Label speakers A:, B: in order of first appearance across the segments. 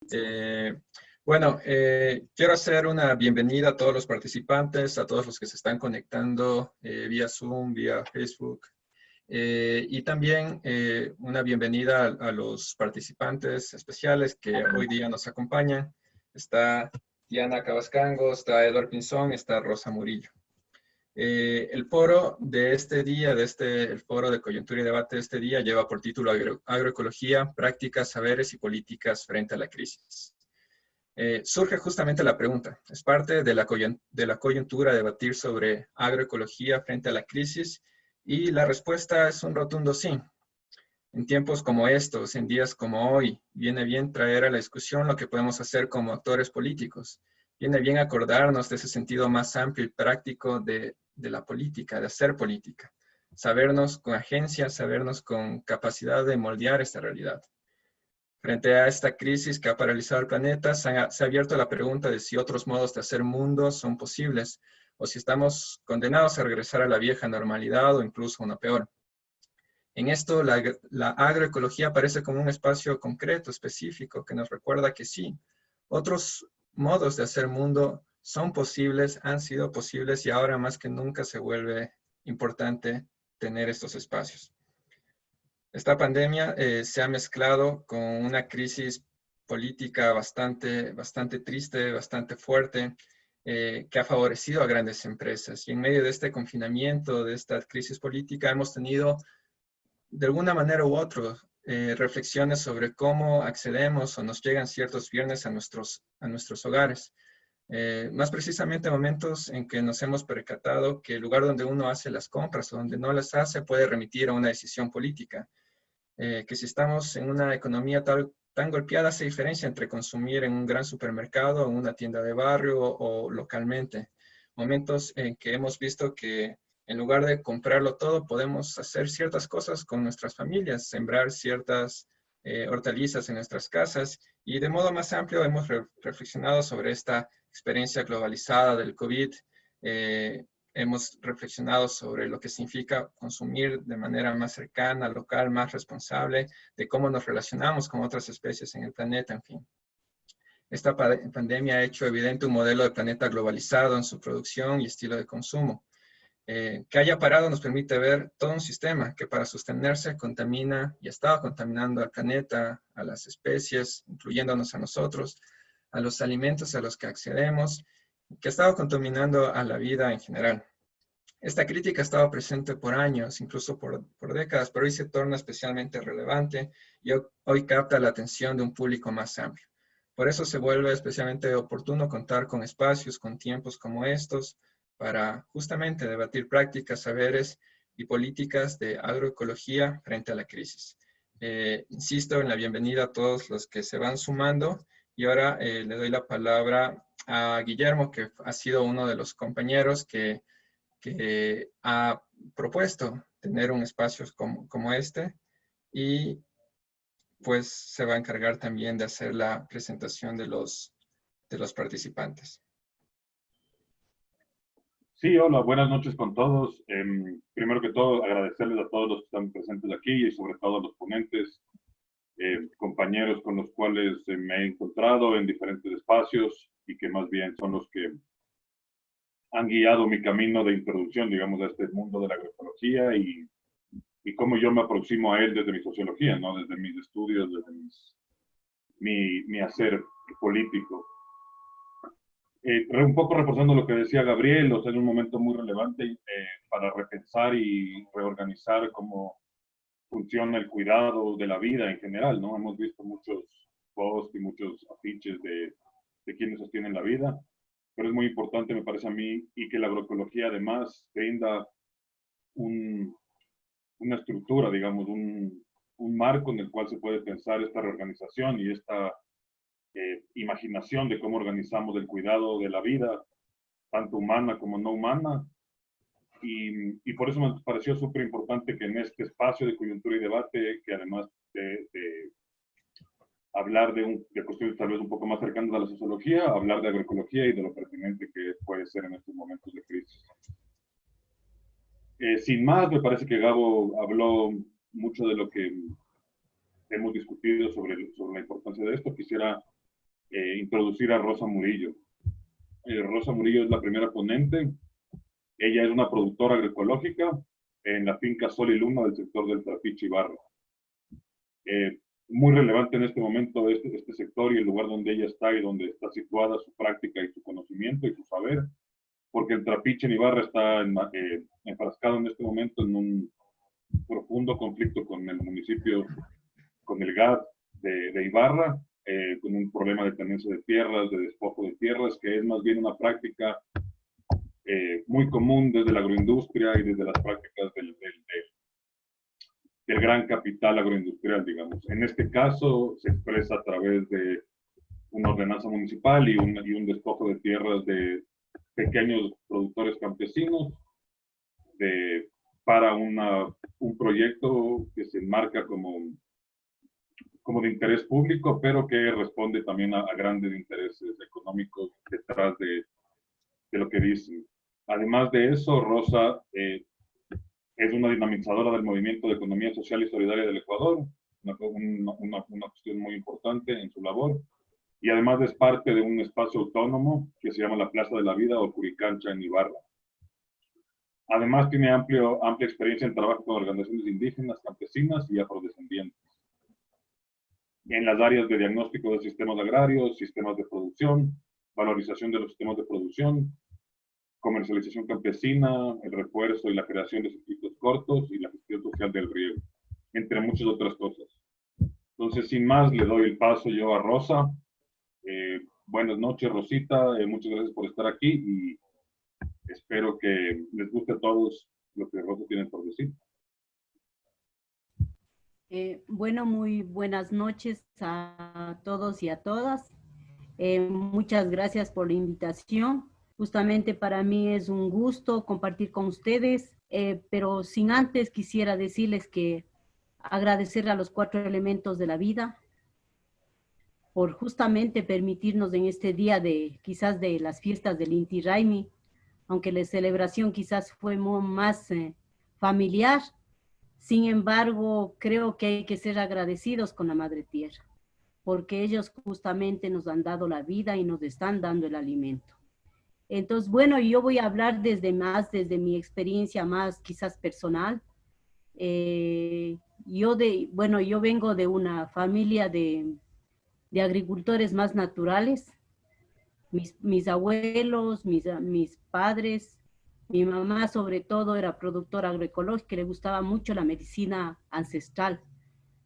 A: Eh, quiero hacer una bienvenida a todos los participantes, a todos los que se están conectando vía Zoom, vía Facebook, y también una bienvenida a los participantes especiales que hoy día nos acompañan. Está Diana Cabascango, está Eduard Pinzón, está Rosa Murillo. El foro de este día, el foro de coyuntura y debate de este día, lleva por título Agroecología, prácticas, saberes y políticas frente a la crisis. Surge justamente la pregunta, ¿es parte de la coyuntura debatir sobre agroecología frente a la crisis? Y la respuesta es un rotundo sí. En tiempos como estos, en días como hoy, viene bien traer a la discusión lo que podemos hacer como actores políticos. Viene bien acordarnos de ese sentido más amplio y práctico de la política, de hacer política. Sabernos con agencia, sabernos con capacidad de moldear esta realidad. Frente a esta crisis que ha paralizado el planeta, se ha abierto la pregunta de si otros modos de hacer mundo son posibles o si estamos condenados a regresar a la vieja normalidad o incluso una peor. En esto, la agroecología aparece como un espacio concreto, específico, que nos recuerda que sí, otros modos de hacer mundo son posibles, han sido posibles y ahora más que nunca se vuelve importante tener estos espacios. Esta pandemia se ha mezclado con una crisis política bastante triste, bastante fuerte, que ha favorecido a grandes empresas. Y en medio de este confinamiento, de esta crisis política, hemos tenido de alguna manera u otra, reflexiones sobre cómo accedemos o nos llegan ciertos bienes a nuestros hogares. Más precisamente momentos en que nos hemos percatado que el lugar donde uno hace las compras o donde no las hace puede remitir a una decisión política. Que si estamos en una economía tan golpeada, hace diferencia entre consumir en un gran supermercado, en una tienda de barrio o localmente. Momentos en que hemos visto que en lugar de comprarlo todo, podemos hacer ciertas cosas con nuestras familias, sembrar ciertas hortalizas en nuestras casas y de modo más amplio hemos reflexionado sobre esta experiencia globalizada del COVID. Hemos reflexionado sobre lo que significa consumir de manera más cercana, local, más responsable, de cómo nos relacionamos con otras especies en el planeta, en fin. Esta pandemia ha hecho evidente un modelo de planeta globalizado en su producción y estilo de consumo. Que haya parado nos permite ver todo un sistema que para sostenerse contamina y ha estado contaminando al planeta, a las especies, incluyéndonos a nosotros, a los alimentos a los que accedemos, que ha estado contaminando a la vida en general. Esta crítica ha estado presente por años, incluso por décadas, pero hoy se torna especialmente relevante y hoy capta la atención de un público más amplio. Por eso se vuelve especialmente oportuno contar con espacios, con tiempos como estos, para justamente debatir prácticas, saberes y políticas de agroecología frente a la crisis. Insisto en la bienvenida a todos los que se van sumando y ahora le doy la palabra a Guillermo, que ha sido uno de los compañeros que ha propuesto tener un espacio como este y pues se va a encargar también de hacer la presentación de los participantes.
B: Sí, hola, buenas noches con todos. Primero que todo, agradecerles a todos los que están presentes aquí y sobre todo a los ponentes, compañeros con los cuales me he encontrado en diferentes espacios y que más bien son los que han guiado mi camino de introducción, digamos, a este mundo de la agroecología y cómo yo me aproximo a él desde mi sociología, ¿no? Desde mis estudios, desde mi hacer político. Un poco reforzando lo que decía Gabriel, o sea, es un momento muy relevante para repensar y reorganizar cómo funciona el cuidado de la vida en general, ¿no? Hemos visto muchos posts y muchos afiches de quienes sostienen la vida, pero es muy importante, me parece a mí, y que la agroecología además brinda una estructura, digamos, un marco en el cual se puede pensar esta reorganización y esta imaginación de cómo organizamos el cuidado de la vida, tanto humana como no humana. Y por eso me pareció súper importante que en este espacio de coyuntura y debate, que además de hablar de cuestiones tal vez un poco más cercanas a la sociología, hablar de agroecología y de lo pertinente que puede ser en estos momentos de crisis. Sin más, me parece que Gabo habló mucho de lo que hemos discutido sobre la importancia de esto. Quisiera introducir a Rosa Murillo. Rosa Murillo es la primera ponente. Ella es una productora agroecológica en la finca Sol y Luna del sector del Trapiche Ibarra. Muy relevante en este momento este sector y el lugar donde ella está y donde está situada su práctica y su conocimiento y su saber, porque el Trapiche en Ibarra está enfrascado en este momento en un profundo conflicto con el municipio, con el GAD de Ibarra, con un problema de tenencia de tierras, de despojo de tierras, que es más bien una práctica muy común desde la agroindustria y desde las prácticas del gran capital agroindustrial, digamos. En este caso se expresa a través de una ordenanza municipal y un despojo de tierras de pequeños productores campesinos para un proyecto que se enmarca como de interés público, pero que responde también a grandes intereses económicos detrás de lo que dicen. Además de eso, Rosa es una dinamizadora del movimiento de economía social y solidaria del Ecuador, una cuestión muy importante en su labor, y además es parte de un espacio autónomo que se llama la Plaza de la Vida o Curicancha en Ibarra. Además tiene amplia experiencia en trabajo con organizaciones indígenas, campesinas y afrodescendientes, en las áreas de diagnóstico de sistemas agrarios, sistemas de producción, valorización de los sistemas de producción, comercialización campesina, el refuerzo y la creación de circuitos cortos y la gestión social del riego, entre muchas otras cosas. Entonces, sin más, le doy el paso yo a Rosa. Buenas noches, Rosita. Muchas gracias por estar aquí y espero que les guste a todos lo que Rosa tiene por decir.
C: Bueno, muy buenas noches a todos y a todas. Muchas gracias por la invitación. Justamente para mí es un gusto compartir con ustedes, pero sin antes quisiera decirles que agradecer a los 4 elementos de la vida por justamente permitirnos en este día quizás de las fiestas del Inti Raymi, aunque la celebración quizás fue más familiar. Sin embargo, creo que hay que ser agradecidos con la Madre Tierra, porque ellos justamente nos han dado la vida y nos están dando el alimento. Entonces, bueno, yo voy a hablar desde mi experiencia más quizás personal. Yo vengo de una familia de agricultores más naturales. Mis abuelos, mis padres, mi mamá sobre todo era productora agroecológica, le gustaba mucho la medicina ancestral.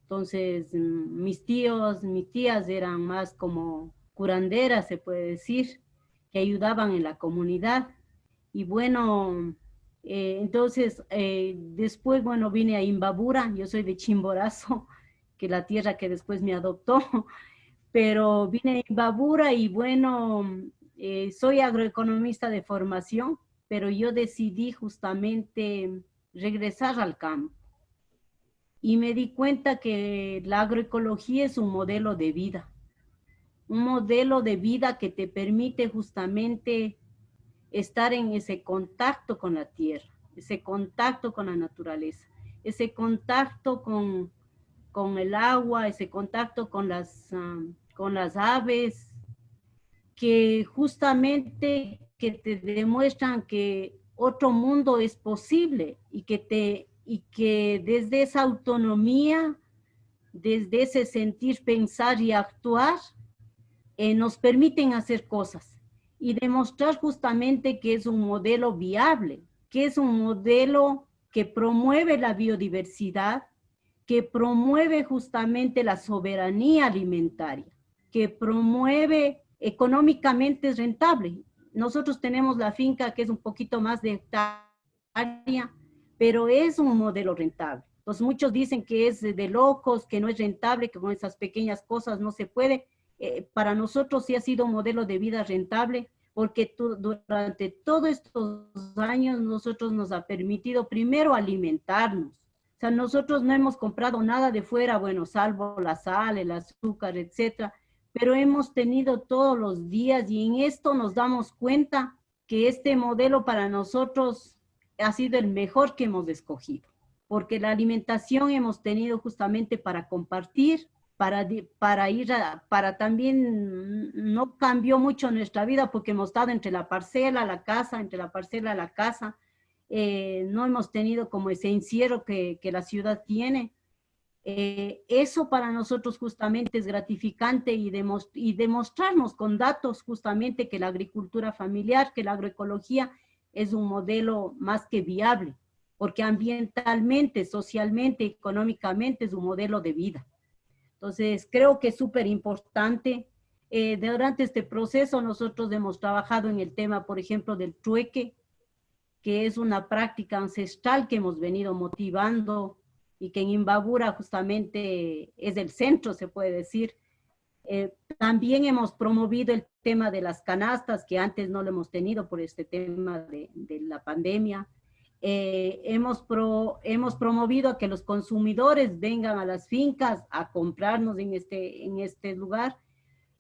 C: Entonces, mis tías eran más como curanderas, se puede decir, que ayudaban en la comunidad. Y bueno, después, bueno, vine a Imbabura, yo soy de Chimborazo, que la tierra que después me adoptó, pero vine a Imbabura y bueno, soy agroeconomista de formación, pero yo decidí justamente regresar al campo. Y me di cuenta que la agroecología es un modelo de vida que te permite justamente estar en ese contacto con la tierra, ese contacto con la naturaleza, ese contacto con el agua, ese contacto con las aves, que justamente que te demuestran que otro mundo es posible y que desde esa autonomía, desde ese sentir, pensar y actuar, nos permiten hacer cosas y demostrar justamente que es un modelo viable, que es un modelo que promueve la biodiversidad, que promueve justamente la soberanía alimentaria, que promueve económicamente es rentable. Nosotros tenemos la finca que es un poquito más de hectárea, pero es un modelo rentable. Entonces muchos dicen que es de locos, que no es rentable, que con esas pequeñas cosas no se puede. Para nosotros sí ha sido un modelo de vida rentable, porque durante todos estos años nosotros nos ha permitido primero alimentarnos. O sea, nosotros no hemos comprado nada de fuera, bueno, salvo la sal, el azúcar, etcétera, pero hemos tenido todos los días y en esto nos damos cuenta que este modelo para nosotros ha sido el mejor que hemos escogido, porque la alimentación hemos tenido justamente para compartir, para también no cambió mucho nuestra vida porque hemos estado entre la parcela a la casa, entre la parcela a la casa. No hemos tenido como ese encierro que la ciudad tiene. Eso para nosotros justamente es gratificante y demostrarnos con datos justamente que la agricultura familiar, que la agroecología es un modelo más que viable, porque ambientalmente, socialmente, económicamente es un modelo de vida. Entonces, creo que es súper importante. Durante este proceso nosotros hemos trabajado en el tema, por ejemplo, del trueque, que es una práctica ancestral que hemos venido motivando y que en Imbabura justamente es el centro, se puede decir. También hemos promovido el tema de las canastas, que antes no lo hemos tenido por este tema de la pandemia. Hemos promovido a que los consumidores vengan a las fincas a comprarnos en este lugar.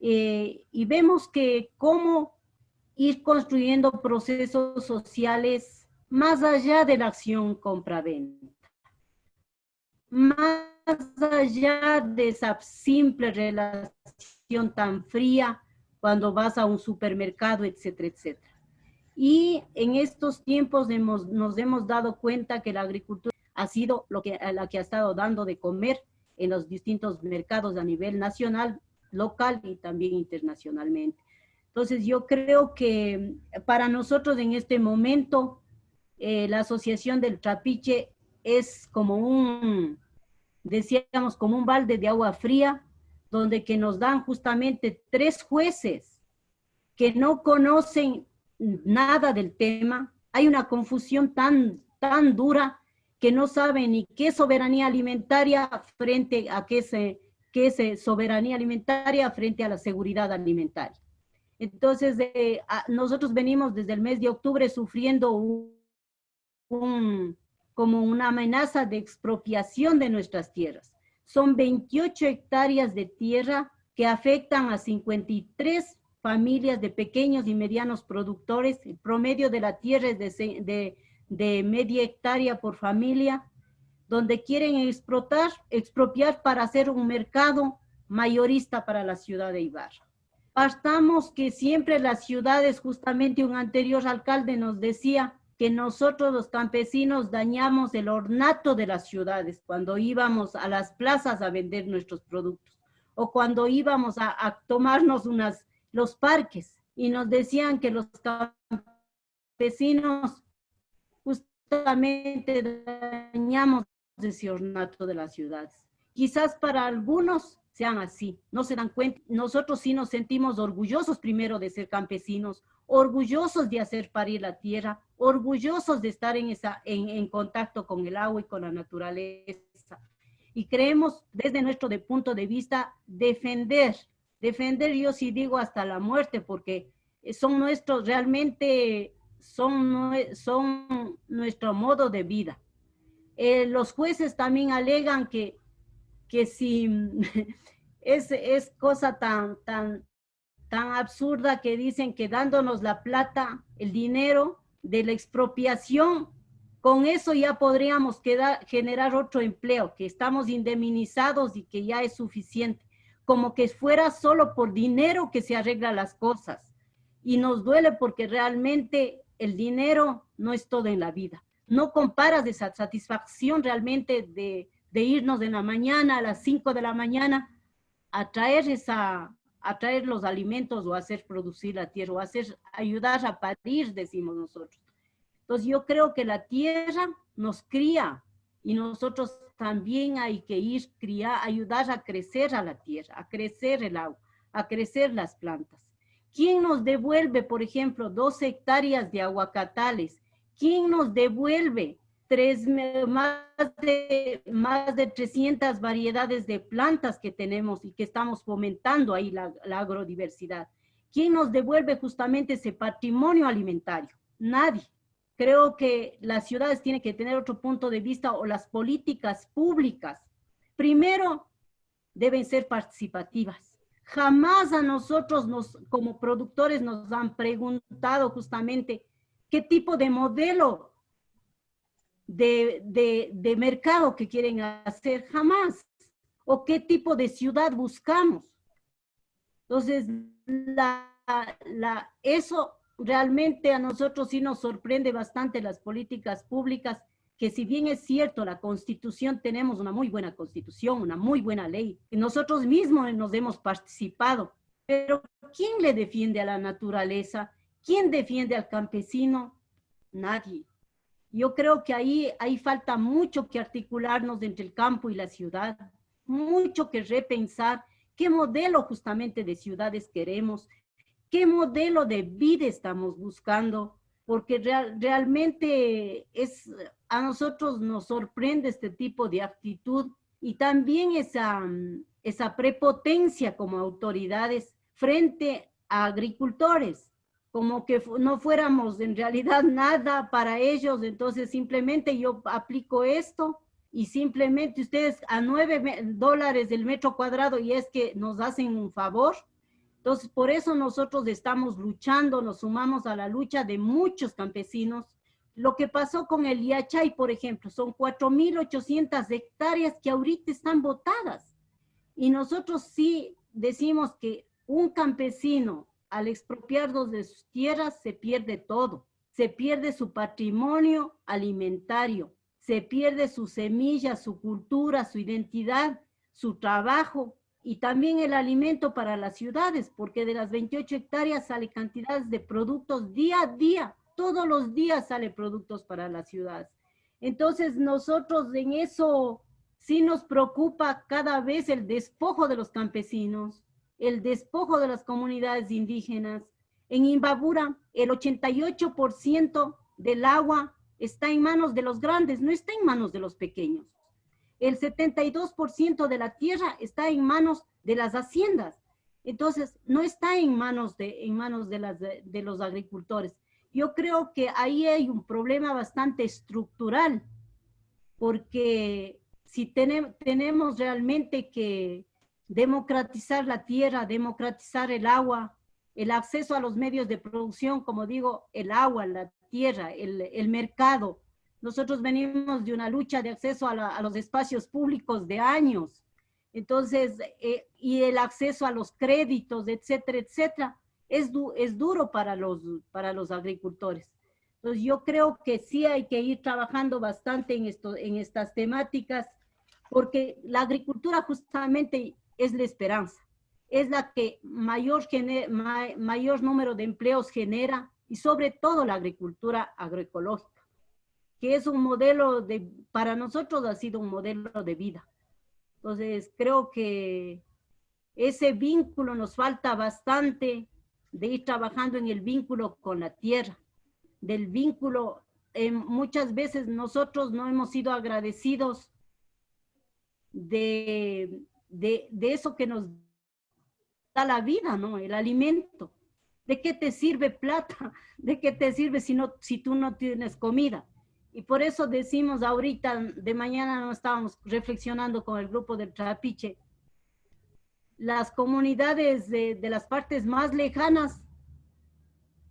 C: Y vemos que cómo ir construyendo procesos sociales más allá de la acción compra-venta, más allá de esa simple relación tan fría cuando vas a un supermercado, etcétera, etcétera. Y en estos tiempos nos hemos dado cuenta que la agricultura ha sido la que ha estado dando de comer en los distintos mercados a nivel nacional, local y también internacionalmente. Entonces yo creo que para nosotros en este momento la Asociación del Trapiche es como decíamos, como un balde de agua fría, donde que nos dan justamente 3 jueces que no conocen nada del tema. Hay una confusión tan dura que no saben ni qué soberanía alimentaria frente a qué es soberanía alimentaria frente a la seguridad alimentaria. Entonces, nosotros venimos desde el mes de octubre sufriendo como una amenaza de expropiación de nuestras tierras. Son 28 hectáreas de tierra que afectan a 53 familias de pequeños y medianos productores. El promedio de la tierra es de media hectárea por familia, donde quieren expropiar para hacer un mercado mayorista para la ciudad de Ibarra. Partamos que siempre las ciudades, justamente un anterior alcalde nos decía que nosotros los campesinos dañamos el ornato de las ciudades cuando íbamos a las plazas a vender nuestros productos o cuando íbamos a tomarnos los parques y nos decían que los campesinos justamente dañamos ese ornato de las ciudades. Quizás para algunos sean así, no se dan cuenta. Nosotros sí nos sentimos orgullosos primero de ser campesinos, orgullosos de hacer parir la tierra, orgullosos de estar en contacto con el agua y con la naturaleza. Y creemos desde nuestro punto de vista defender, yo sí digo hasta la muerte, porque son nuestros, realmente son nuestro modo de vida. Los jueces también alegan que si es cosa tan absurda que dicen que dándonos la plata, el dinero de la expropiación, con eso ya podríamos generar otro empleo, que estamos indemnizados y que ya es suficiente, como que fuera solo por dinero que se arreglan las cosas. Y nos duele porque realmente el dinero no es todo en la vida. No comparas esa satisfacción realmente de irnos en la mañana, a las 5 de la mañana, a traer los alimentos o a hacer producir la tierra, o ayudar a parir, decimos nosotros. Entonces yo creo que la tierra nos cría y nosotros también hay que ayudar a crecer a la tierra, a crecer el agua, a crecer las plantas. ¿Quién nos devuelve, por ejemplo, 12 hectáreas de aguacatales? ¿Quién nos devuelve más de 300 variedades de plantas que tenemos y que estamos fomentando ahí la agrodiversidad? ¿Quién nos devuelve justamente ese patrimonio alimentario? Nadie. Creo que las ciudades tienen que tener otro punto de vista, o las políticas públicas, primero, deben ser participativas. Jamás a nosotros como productores nos han preguntado justamente qué tipo de modelo de mercado que quieren hacer. Jamás. o qué tipo de ciudad buscamos. Entonces, eso realmente a nosotros sí nos sorprende bastante las políticas públicas, que si bien es cierto, la Constitución, tenemos una muy buena Constitución, una muy buena ley, y nosotros mismos nos hemos participado, pero ¿quién le defiende a la naturaleza? ¿Quién defiende al campesino? Nadie. Yo creo que ahí falta mucho que articularnos entre el campo y la ciudad, mucho que repensar qué modelo justamente de ciudades queremos, qué modelo de vida estamos buscando, porque realmente a nosotros nos sorprende este tipo de actitud y también esa prepotencia como autoridades frente a agricultores, como que no fuéramos en realidad nada para ellos. Entonces simplemente yo aplico esto y simplemente ustedes a $9 el metro cuadrado, y es que nos hacen un favor. Entonces, por eso nosotros estamos luchando, nos sumamos a la lucha de muchos campesinos. Lo que pasó con el Yachay, por ejemplo, son 4.800 hectáreas que ahorita están botadas. Y nosotros sí decimos que un campesino, al expropiarnos de sus tierras, se pierde todo. Se pierde su patrimonio alimentario, se pierde su semilla, su cultura, su identidad, su trabajo, y también el alimento para las ciudades, porque de las 28 hectáreas sale cantidades de productos día a día, todos los días sale productos para las ciudades. Entonces nosotros en eso sí nos preocupa cada vez el despojo de los campesinos, el despojo de las comunidades indígenas. En Imbabura el 88% del agua está en manos de los grandes, no está en manos de los pequeños. El 72% de la tierra está en manos de las haciendas. Entonces, no está en manos de los agricultores. Yo creo que ahí hay un problema bastante estructural, porque si tenemos realmente que democratizar la tierra, democratizar el agua, el acceso a los medios de producción, como digo, el agua, la tierra, el mercado. Nosotros venimos de una lucha de acceso a los espacios públicos de años. Entonces, y el acceso a los créditos, etcétera, etcétera, es duro para los agricultores. Entonces, yo creo que sí hay que ir trabajando bastante en estas temáticas, porque la agricultura justamente es la esperanza, es la que mayor número de empleos genera, y sobre todo la agricultura agroecológica, que es un modelo para nosotros ha sido un modelo de vida. Entonces, creo que ese vínculo nos falta bastante, de ir trabajando en el vínculo con la tierra, del vínculo. Muchas veces nosotros no hemos sido agradecidos de eso que nos da la vida, ¿no? El alimento. ¿De qué te sirve plata? ¿De qué te sirve si tú no tienes comida? Y por eso decimos ahorita, de mañana no estábamos reflexionando con el grupo del Trapiche, las comunidades de las partes más lejanas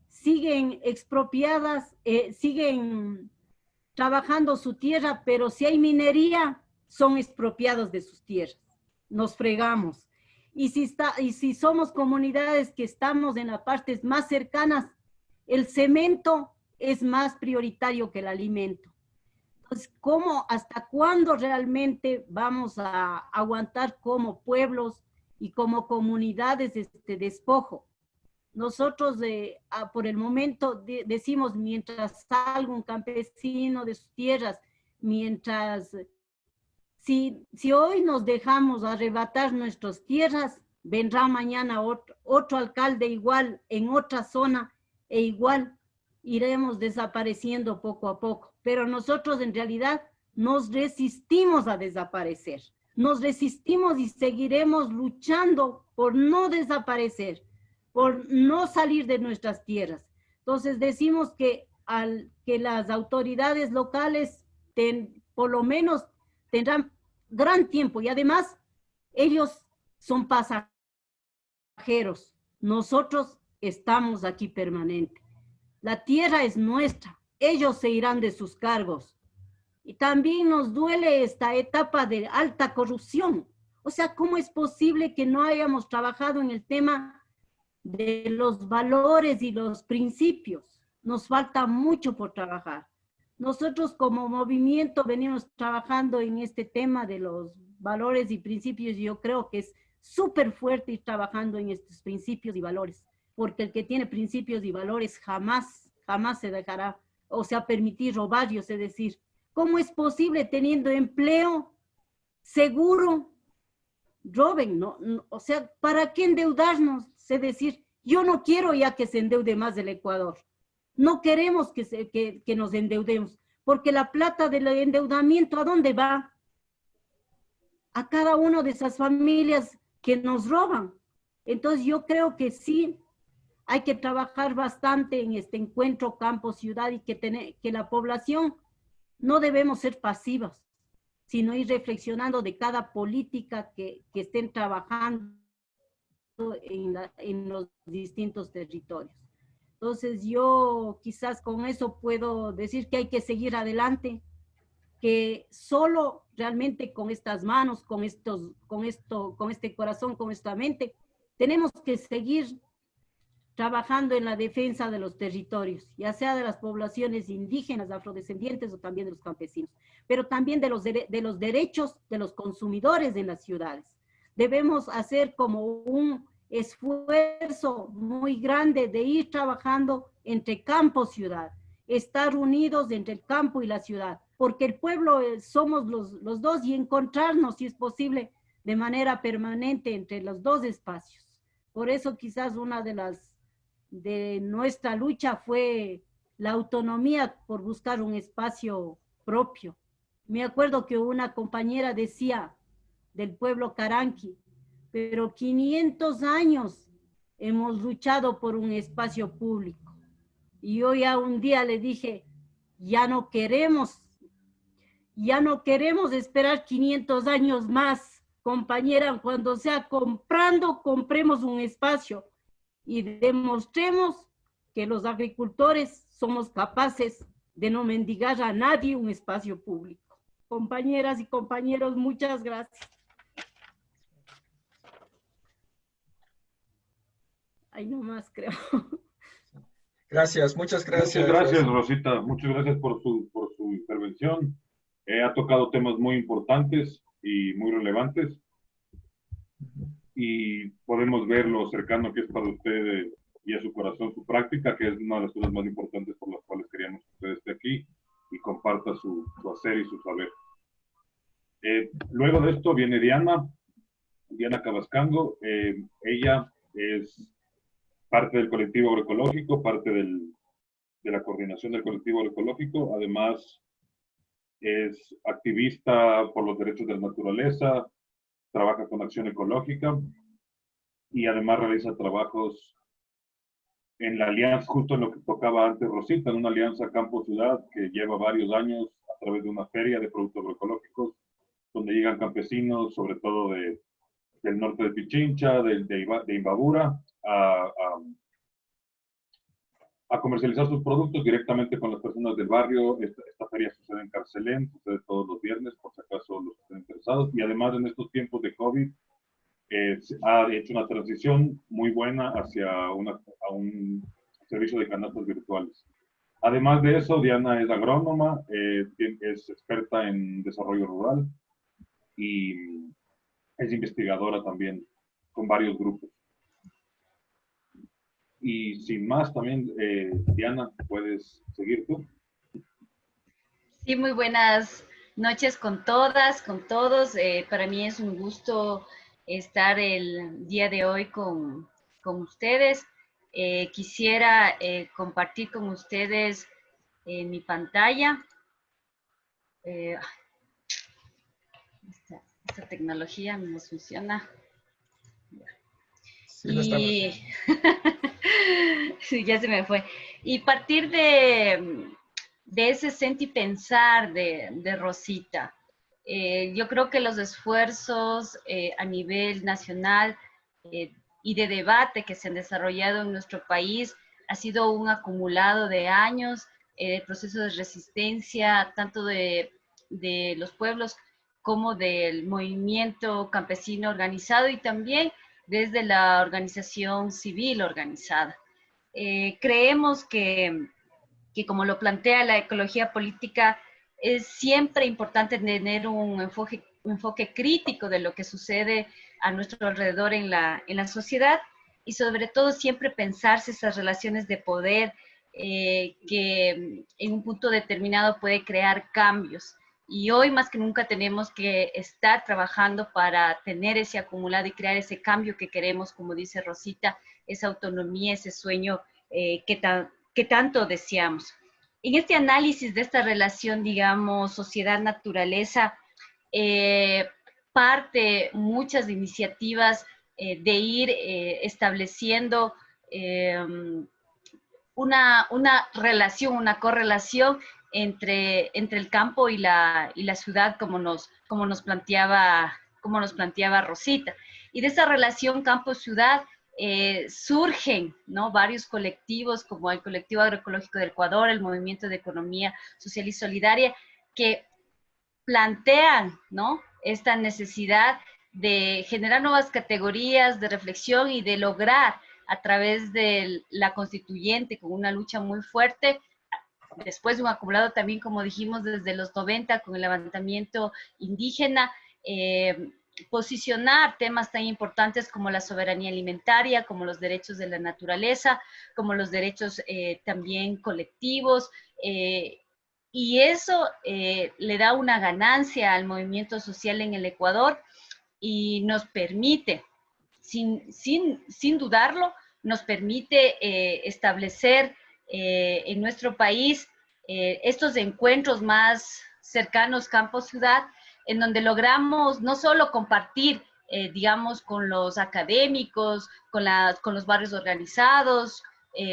C: siguen expropiadas, siguen trabajando su tierra, pero si hay minería, son expropiados de sus tierras. Nos fregamos. Y si somos comunidades que estamos en las partes más cercanas, el cemento es más prioritario que el alimento. Entonces, ¿hasta cuándo realmente vamos a aguantar como pueblos y como comunidades este despojo? Nosotros por el momento decimos, mientras salga un campesino de sus tierras, si hoy nos dejamos arrebatar nuestras tierras, vendrá mañana otro alcalde igual en otra zona, e igual iremos desapareciendo poco a poco. Pero nosotros en realidad nos resistimos a desaparecer. Nos resistimos y seguiremos luchando por no desaparecer, por no salir de nuestras tierras. Entonces decimos que las autoridades locales por lo menos tendrán gran tiempo, y además ellos son pasajeros. Nosotros estamos aquí permanente. La tierra es nuestra. Ellos se irán de sus cargos. Y también nos duele esta etapa de alta corrupción. O sea, ¿cómo es posible que no hayamos trabajado en el tema de los valores y los principios? Nos falta mucho por trabajar. Nosotros como movimiento venimos trabajando en este tema de los valores y principios, y yo creo que es súper fuerte ir trabajando en estos principios y valores, porque el que tiene principios y valores jamás se dejará, o sea, permitir robarlos, es decir, ¿cómo es posible teniendo empleo seguro roben? No, o sea, ¿para qué endeudarnos? Es decir, yo no quiero ya que se endeude más el Ecuador. No queremos que nos endeudemos, porque la plata del endeudamiento, ¿a dónde va? A cada una de esas familias que nos roban. Entonces yo creo que sí hay que trabajar bastante en este encuentro campo-ciudad y que la población no debemos ser pasivas, sino ir reflexionando de cada política que estén trabajando en los distintos territorios. Entonces yo quizás con eso puedo decir que hay que seguir adelante, que solo realmente con estas manos, con este corazón, con esta mente, tenemos que seguir trabajando en la defensa de los territorios, ya sea de las poblaciones indígenas, afrodescendientes o también de los campesinos, pero también de los derechos de los consumidores en las ciudades. Debemos hacer como un esfuerzo muy grande de ir trabajando entre campo y ciudad, estar unidos entre el campo y la ciudad, porque el pueblo somos los dos, y encontrarnos, si es posible, de manera permanente entre los dos espacios. Por eso quizás una de nuestra lucha fue la autonomía por buscar un espacio propio. Me acuerdo que una compañera decía del pueblo Caranqui, pero 500 años hemos luchado por un espacio público. Y yo ya un día le dije, ya no queremos esperar 500 años más, compañera. Cuando sea comprando, compremos un espacio y demostremos que los agricultores somos capaces de no mendigar a nadie un espacio público. Compañeras y compañeros, muchas gracias. Ahí nomás creo.
A: Gracias, muchas gracias.
B: Muchas gracias, Rosita. Muchas gracias por su intervención. Ha tocado temas muy importantes y muy relevantes. Y podemos ver lo cercano que es para usted y a su corazón su práctica, que es una de las cosas más importantes por las cuales queríamos que usted esté aquí y comparta su hacer y su saber. Luego de esto viene Diana Cabascango. Ella es parte del colectivo agroecológico, parte de la coordinación del colectivo agroecológico. Además, es activista por los derechos de la naturaleza, trabaja con acción ecológica y además realiza trabajos en la alianza, justo en lo que tocaba antes Rosita, en una alianza campo-ciudad que lleva varios años a través de una feria de productos agroecológicos, donde llegan campesinos, sobre todo del norte de Pichincha, de Imbabura, a comercializar sus productos directamente con las personas del barrio. Esta feria sucede en Carcelén, sucede todos los viernes, por si acaso los que estén interesados. Y además, en estos tiempos de COVID, ha hecho una transición muy buena hacia a un servicio de canastas virtuales. Además de eso, Diana es agrónoma, es experta en desarrollo rural y es investigadora también con varios grupos. Y sin más, también, Diana, puedes seguir tú.
D: Sí, muy buenas noches con todas, con todos. Para mí es un gusto estar el día de hoy con ustedes. Quisiera compartir con ustedes mi pantalla. Esta tecnología no funciona.
A: Sí, lo
D: y sí, ya se me fue. Y partir de ese sentir y pensar de Rosita. Yo creo que los esfuerzos a nivel nacional y de debate que se han desarrollado en nuestro país ha sido un acumulado de años, procesos de resistencia, tanto de los pueblos como del movimiento campesino organizado y también desde la organización civil organizada. Creemos que como lo plantea la ecología política, es siempre importante tener un enfoque crítico de lo que sucede a nuestro alrededor en la sociedad y sobre todo siempre pensarse esas relaciones de poder que en un punto determinado puede crear cambios. Y hoy más que nunca tenemos que estar trabajando para tener ese acumulado y crear ese cambio que queremos, como dice Rosita, esa autonomía, ese sueño que tanto deseamos. En este análisis de esta relación, digamos, sociedad-naturaleza, parte muchas iniciativas de ir estableciendo una relación, una correlación entre el campo y la ciudad, como nos planteaba Rosita. Y de esa relación campo-ciudad surgen, ¿no?, varios colectivos, como el Colectivo Agroecológico del Ecuador, el Movimiento de Economía Social y Solidaria, que plantean, ¿no?, esta necesidad de generar nuevas categorías de reflexión y de lograr a través de la constituyente, con una lucha muy fuerte, después de un acumulado también, como dijimos, desde los 90 con el levantamiento indígena, posicionar temas tan importantes como la soberanía alimentaria, como los derechos de la naturaleza, como los derechos también colectivos, y eso le da una ganancia al movimiento social en el Ecuador y nos permite, sin dudarlo, nos permite establecer en nuestro país estos encuentros más cercanos campo-ciudad, en donde logramos no solo compartir, digamos, con los académicos, con los barrios organizados,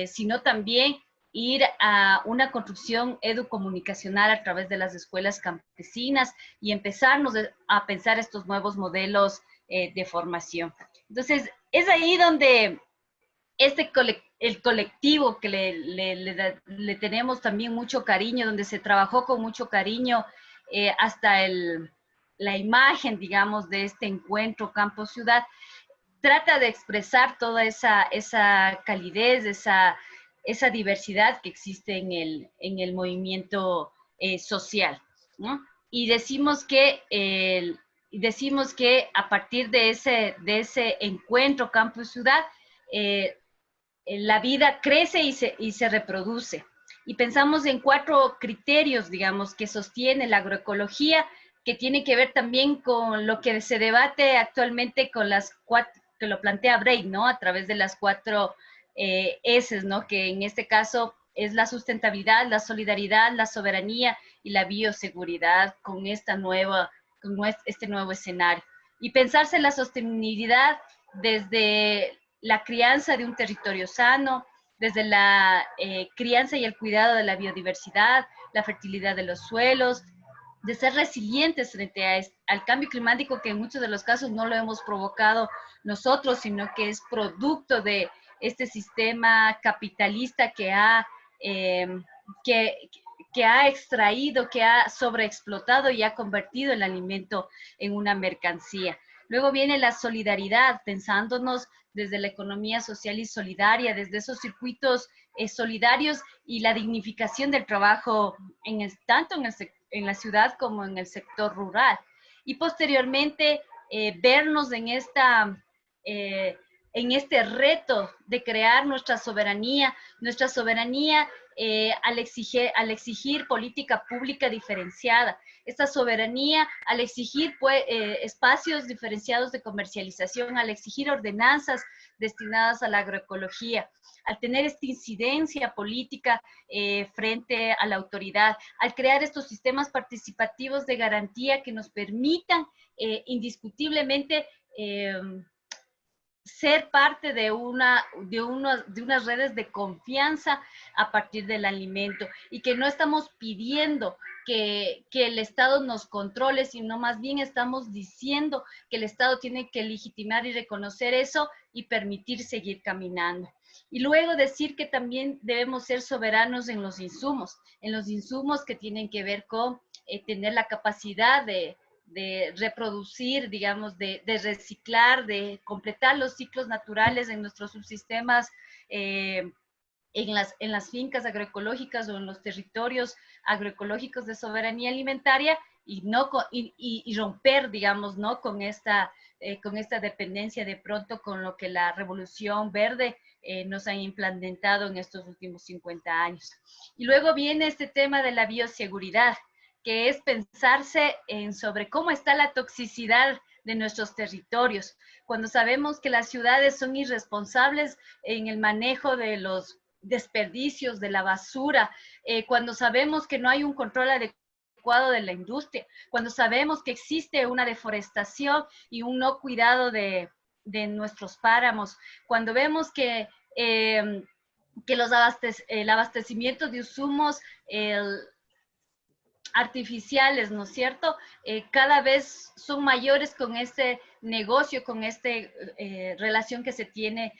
D: sino también ir a una construcción educomunicacional a través de las escuelas campesinas y empezarnos a pensar estos nuevos modelos de formación. Entonces, es ahí donde el colectivo que le tenemos también mucho cariño, donde se trabajó con mucho cariño hasta la imagen, digamos, de este encuentro campo-ciudad, trata de expresar toda esa calidez, esa diversidad que existe en el movimiento social, ¿no? Y decimos que a partir de ese encuentro campo-ciudad, la vida crece y se reproduce. Y pensamos en 4 criterios, digamos, que sostiene la agroecología, que tiene que ver también con lo que se debate actualmente con las 4, que lo plantea Breit, ¿no?, a través de las 4 S, ¿no?, que en este caso es la sustentabilidad, la solidaridad, la soberanía y la bioseguridad con este nuevo escenario. Y pensarse en la sostenibilidad desde la crianza de un territorio sano, desde la crianza y el cuidado de la biodiversidad, la fertilidad de los suelos, de ser resilientes frente al cambio climático, que en muchos de los casos no lo hemos provocado nosotros, sino que es producto de este sistema capitalista que ha extraído, que ha sobreexplotado y ha convertido el alimento en una mercancía. Luego viene la solidaridad, pensándonos desde la economía social y solidaria, desde esos circuitos solidarios y la dignificación del trabajo tanto en la ciudad como en el sector rural. Y posteriormente vernos en este reto de crear nuestra soberanía al exigir política pública diferenciada, esta soberanía al exigir espacios diferenciados de comercialización, al exigir ordenanzas destinadas a la agroecología, al tener esta incidencia política frente a la autoridad, al crear estos sistemas participativos de garantía que nos permitan indiscutiblemente ser parte de unas redes de confianza a partir del alimento, y que no estamos pidiendo que el Estado nos controle, sino más bien estamos diciendo que el Estado tiene que legitimar y reconocer eso y permitir seguir caminando. Y luego decir que también debemos ser soberanos en los insumos que tienen que ver con tener la capacidad de de reproducir, digamos, de reciclar, de completar los ciclos naturales en nuestros subsistemas, en las fincas agroecológicas o en los territorios agroecológicos de soberanía alimentaria, y, no y romper, digamos, ¿no? con esta dependencia de pronto con lo que la revolución verde nos ha implementado en estos últimos 50 años. Y luego viene este tema de la bioseguridad, que es pensarse sobre cómo está la toxicidad de nuestros territorios. Cuando sabemos que las ciudades son irresponsables en el manejo de los desperdicios, de la basura, cuando sabemos que no hay un control adecuado de la industria, cuando sabemos que existe una deforestación y un no cuidado de nuestros páramos, cuando vemos que el abastecimiento de insumos artificiales, ¿no es cierto? Cada vez son mayores con este negocio, con esta relación que se tiene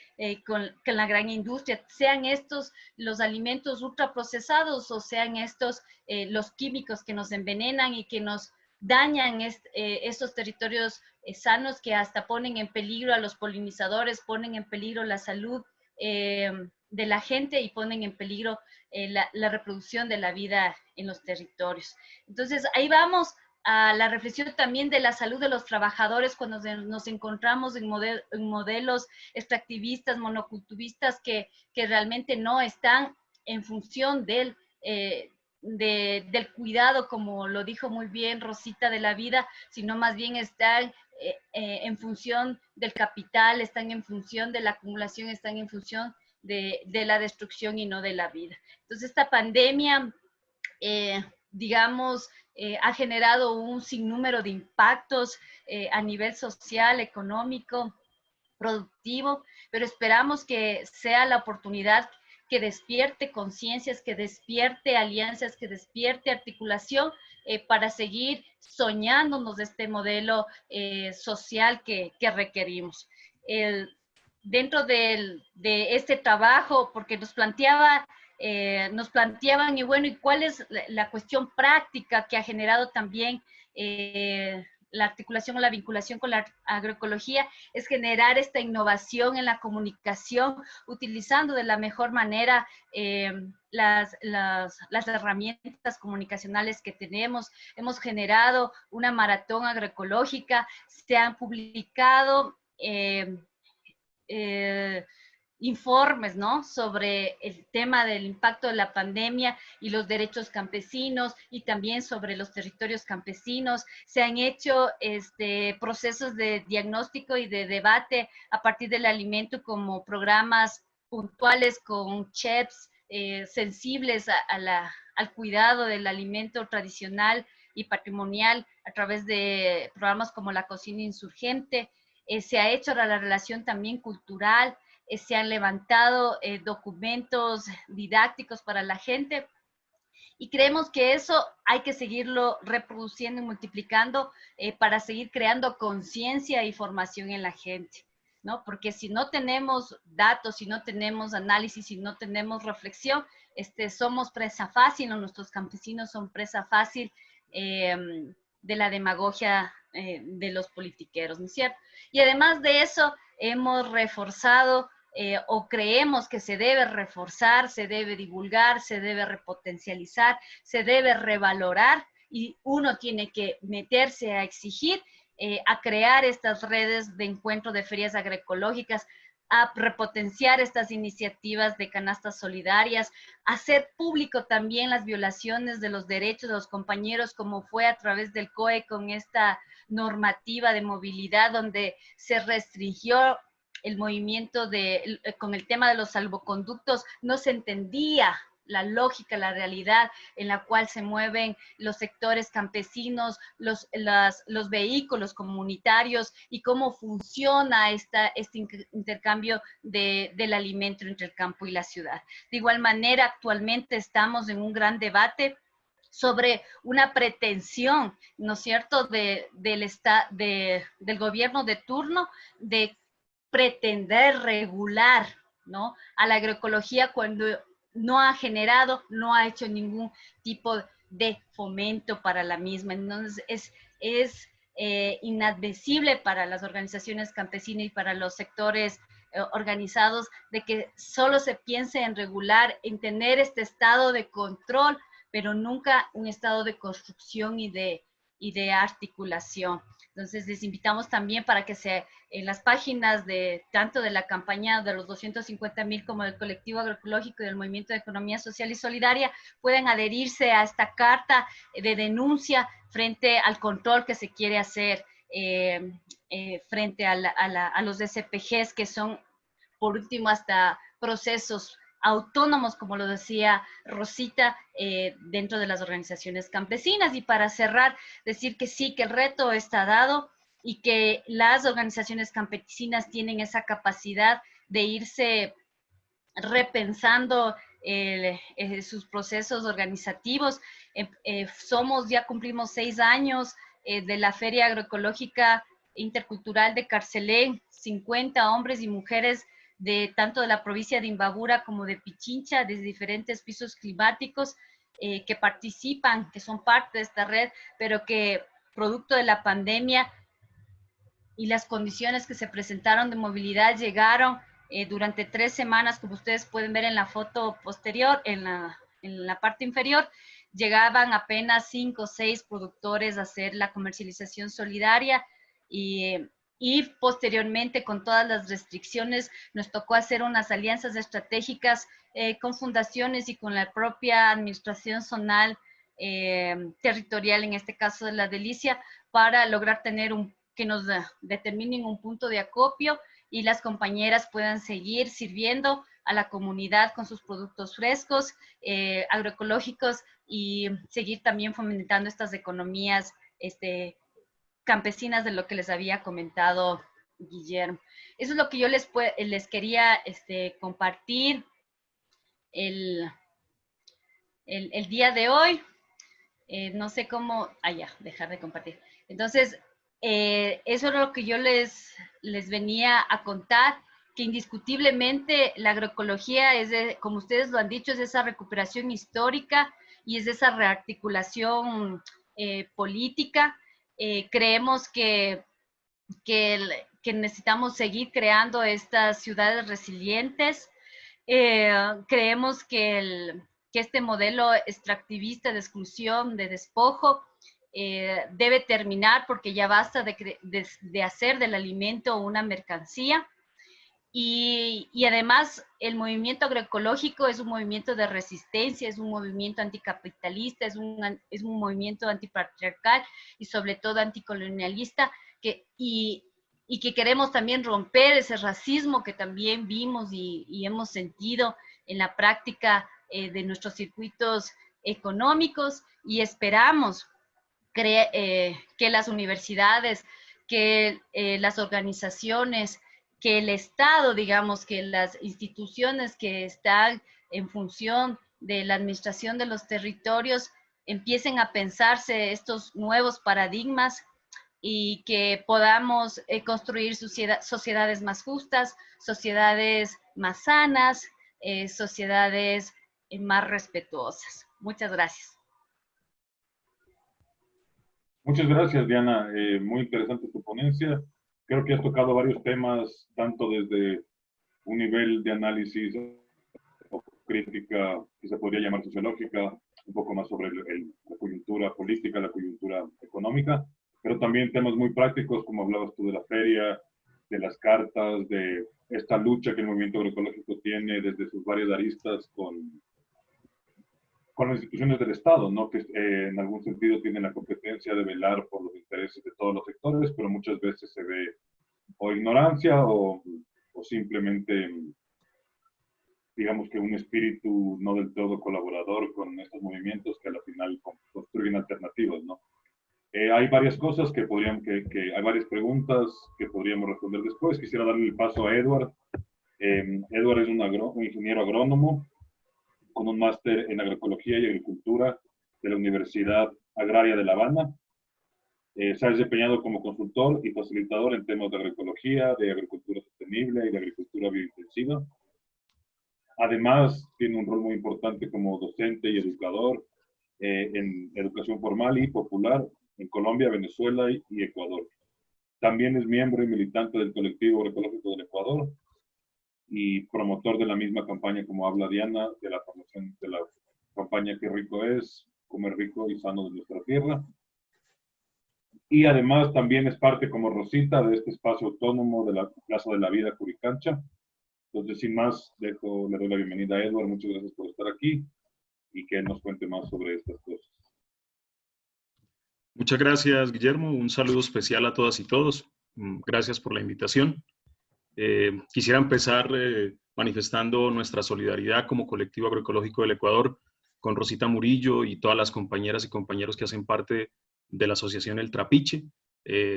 D: con la gran industria, sean estos los alimentos ultraprocesados o sean estos los químicos que nos envenenan y que nos dañan estos territorios sanos, que hasta ponen en peligro a los polinizadores, ponen en peligro la salud de la gente y ponen en peligro la reproducción de la vida en los territorios. Entonces, ahí vamos a la reflexión también de la salud de los trabajadores cuando nos encontramos en modelos extractivistas, monocultivistas, que realmente no están en función del cuidado, como lo dijo muy bien Rosita, de la vida, sino más bien están en función del capital, están en función de la acumulación, están en función de la destrucción y no de la vida. Entonces, esta pandemia, digamos, ha generado un sinnúmero de impactos a nivel social, económico, productivo, pero esperamos que sea la oportunidad que despierte conciencias, que despierte alianzas, que despierte articulación para seguir soñándonos de este modelo social que requerimos. Dentro de este trabajo, porque nos planteaban, y bueno, ¿y cuál es la cuestión práctica que ha generado también la articulación o la vinculación con la agroecología? Es generar esta innovación en la comunicación, utilizando de la mejor manera las herramientas comunicacionales que tenemos. Hemos generado una maratón agroecológica, se han publicado informes, ¿no?, sobre el tema del impacto de la pandemia y los derechos campesinos, y también sobre los territorios campesinos. Se han hecho procesos de diagnóstico y de debate a partir del alimento, como programas puntuales con chefs sensibles al cuidado del alimento tradicional y patrimonial, a través de programas como la cocina insurgente. Se ha hecho la relación también cultural, se han levantado documentos didácticos para la gente, y creemos que eso hay que seguirlo reproduciendo y multiplicando para seguir creando conciencia y formación en la gente, ¿no? Porque si no tenemos datos, si no tenemos análisis, si no tenemos reflexión, somos presa fácil, o nuestros campesinos son presa fácil de la demagogia de los politiqueros, ¿no es cierto? Y además de eso, hemos reforzado o creemos que se debe reforzar, se debe divulgar, se debe repotencializar, se debe revalorar, y uno tiene que meterse a exigir, a crear estas redes de encuentro de ferias agroecológicas, a repotenciar estas iniciativas de canastas solidarias, a hacer público también las violaciones de los derechos de los compañeros, como fue a través del COE con esta normativa de movilidad, donde se restringió el movimiento con el tema de los salvoconductos. No se entendía la lógica, la realidad en la cual se mueven los sectores campesinos, los vehículos comunitarios, y cómo funciona este intercambio del alimento entre el campo y la ciudad. De igual manera, actualmente estamos en un gran debate sobre una pretensión, ¿no es cierto?, del gobierno de turno, de pretender regular, ¿no?, a la agroecología, cuando no ha generado, no ha hecho ningún tipo de fomento para la misma. Entonces, es inadmisible para las organizaciones campesinas y para los sectores organizados, de que solo se piense en regular, en tener este estado de control, pero nunca un estado de construcción y de articulación. Entonces, les invitamos también para que en las páginas de tanto de la campaña de los 250,000 como del colectivo agroecológico y del movimiento de economía social y solidaria puedan adherirse a esta carta de denuncia frente al control que se quiere hacer frente a los SPGs, que son, por último, hasta procesos autónomos, como lo decía Rosita, dentro de las organizaciones campesinas. Y para cerrar, decir que sí, que el reto está dado y que las organizaciones campesinas tienen esa capacidad de irse repensando sus procesos organizativos. Ya cumplimos 6 años de la Feria Agroecológica Intercultural de Carcelén, 50 hombres y mujeres tanto de la provincia de Imbabura como de Pichincha, desde diferentes pisos climáticos, que participan, que son parte de esta red, pero que producto de la pandemia y las condiciones que se presentaron de movilidad llegaron durante 3 semanas, como ustedes pueden ver en la foto posterior, en la parte inferior, llegaban apenas 5 o 6 productores a hacer la comercialización solidaria y posteriormente, con todas las restricciones, nos tocó hacer unas alianzas estratégicas con fundaciones y con la propia administración zonal territorial, en este caso de La Delicia, para lograr tener que nos determinen un punto de acopio y las compañeras puedan seguir sirviendo a la comunidad con sus productos frescos, agroecológicos, y seguir también fomentando estas economías campesinas de lo que les había comentado Guillermo. Eso es lo que yo les quería compartir el día de hoy. No sé cómo, dejar de compartir. Entonces, eso es lo que yo les venía a contar, que indiscutiblemente la agroecología es, como ustedes lo han dicho, es esa recuperación histórica y es esa rearticulación política. Creemos que necesitamos seguir creando estas ciudades resilientes. Creemos que este modelo extractivista de exclusión, de despojo, debe terminar, porque ya basta de hacer del alimento una mercancía. Y además el movimiento agroecológico es un movimiento de resistencia, es un movimiento anticapitalista, es un movimiento antipatriarcal y sobre todo anticolonialista, y que queremos también romper ese racismo que también vimos y hemos sentido en la práctica de nuestros circuitos económicos, y esperamos que las universidades, que las organizaciones, que el Estado, digamos, que las instituciones que están en función de la administración de los territorios empiecen a pensarse estos nuevos paradigmas y que podamos construir sociedades más justas, sociedades más sanas, sociedades más respetuosas. Muchas gracias.
B: Muchas gracias, Diana. Muy interesante tu ponencia. Creo que has tocado varios temas, tanto desde un nivel de análisis o crítica que se podría llamar sociológica, un poco más sobre la coyuntura política, la coyuntura económica, pero también temas muy prácticos, como hablabas tú de la feria, de las cartas, de esta lucha que el movimiento agroecológico tiene desde sus varias aristas con las instituciones del Estado, ¿no? Que en algún sentido tienen la competencia de velar por los intereses de todos los sectores, pero muchas veces se ve o ignorancia o simplemente, digamos que un espíritu no del todo colaborador con estos movimientos que al final construyen alternativas, ¿no? Hay varias cosas que hay varias preguntas que podríamos responder después. Quisiera darle el paso a Edward. Edward es un ingeniero agrónomo con un máster en agroecología y agricultura de la Universidad Agraria de La Habana. Se ha desempeñado como consultor y facilitador en temas de agroecología, de agricultura sostenible y de agricultura biointensiva. Además, tiene un rol muy importante como docente y educador en educación formal y popular en Colombia, Venezuela y Ecuador. También es miembro y militante del colectivo agroecológico del Ecuador y promotor de la misma campaña, como habla Diana, de la promoción de la campaña Qué rico es, comer rico y sano de nuestra tierra. Y además también es parte como Rosita de este espacio autónomo de la Plaza de la Vida Curicancha. Entonces, sin más, le doy la bienvenida a Edward. Muchas gracias por estar aquí y que él nos cuente más sobre estas cosas.
E: Muchas gracias, Guillermo. Un saludo especial a todas y todos. Gracias por la invitación. Quisiera empezar manifestando nuestra solidaridad como colectivo agroecológico del Ecuador con Rosita Murillo y todas las compañeras y compañeros que hacen parte de la asociación El Trapiche.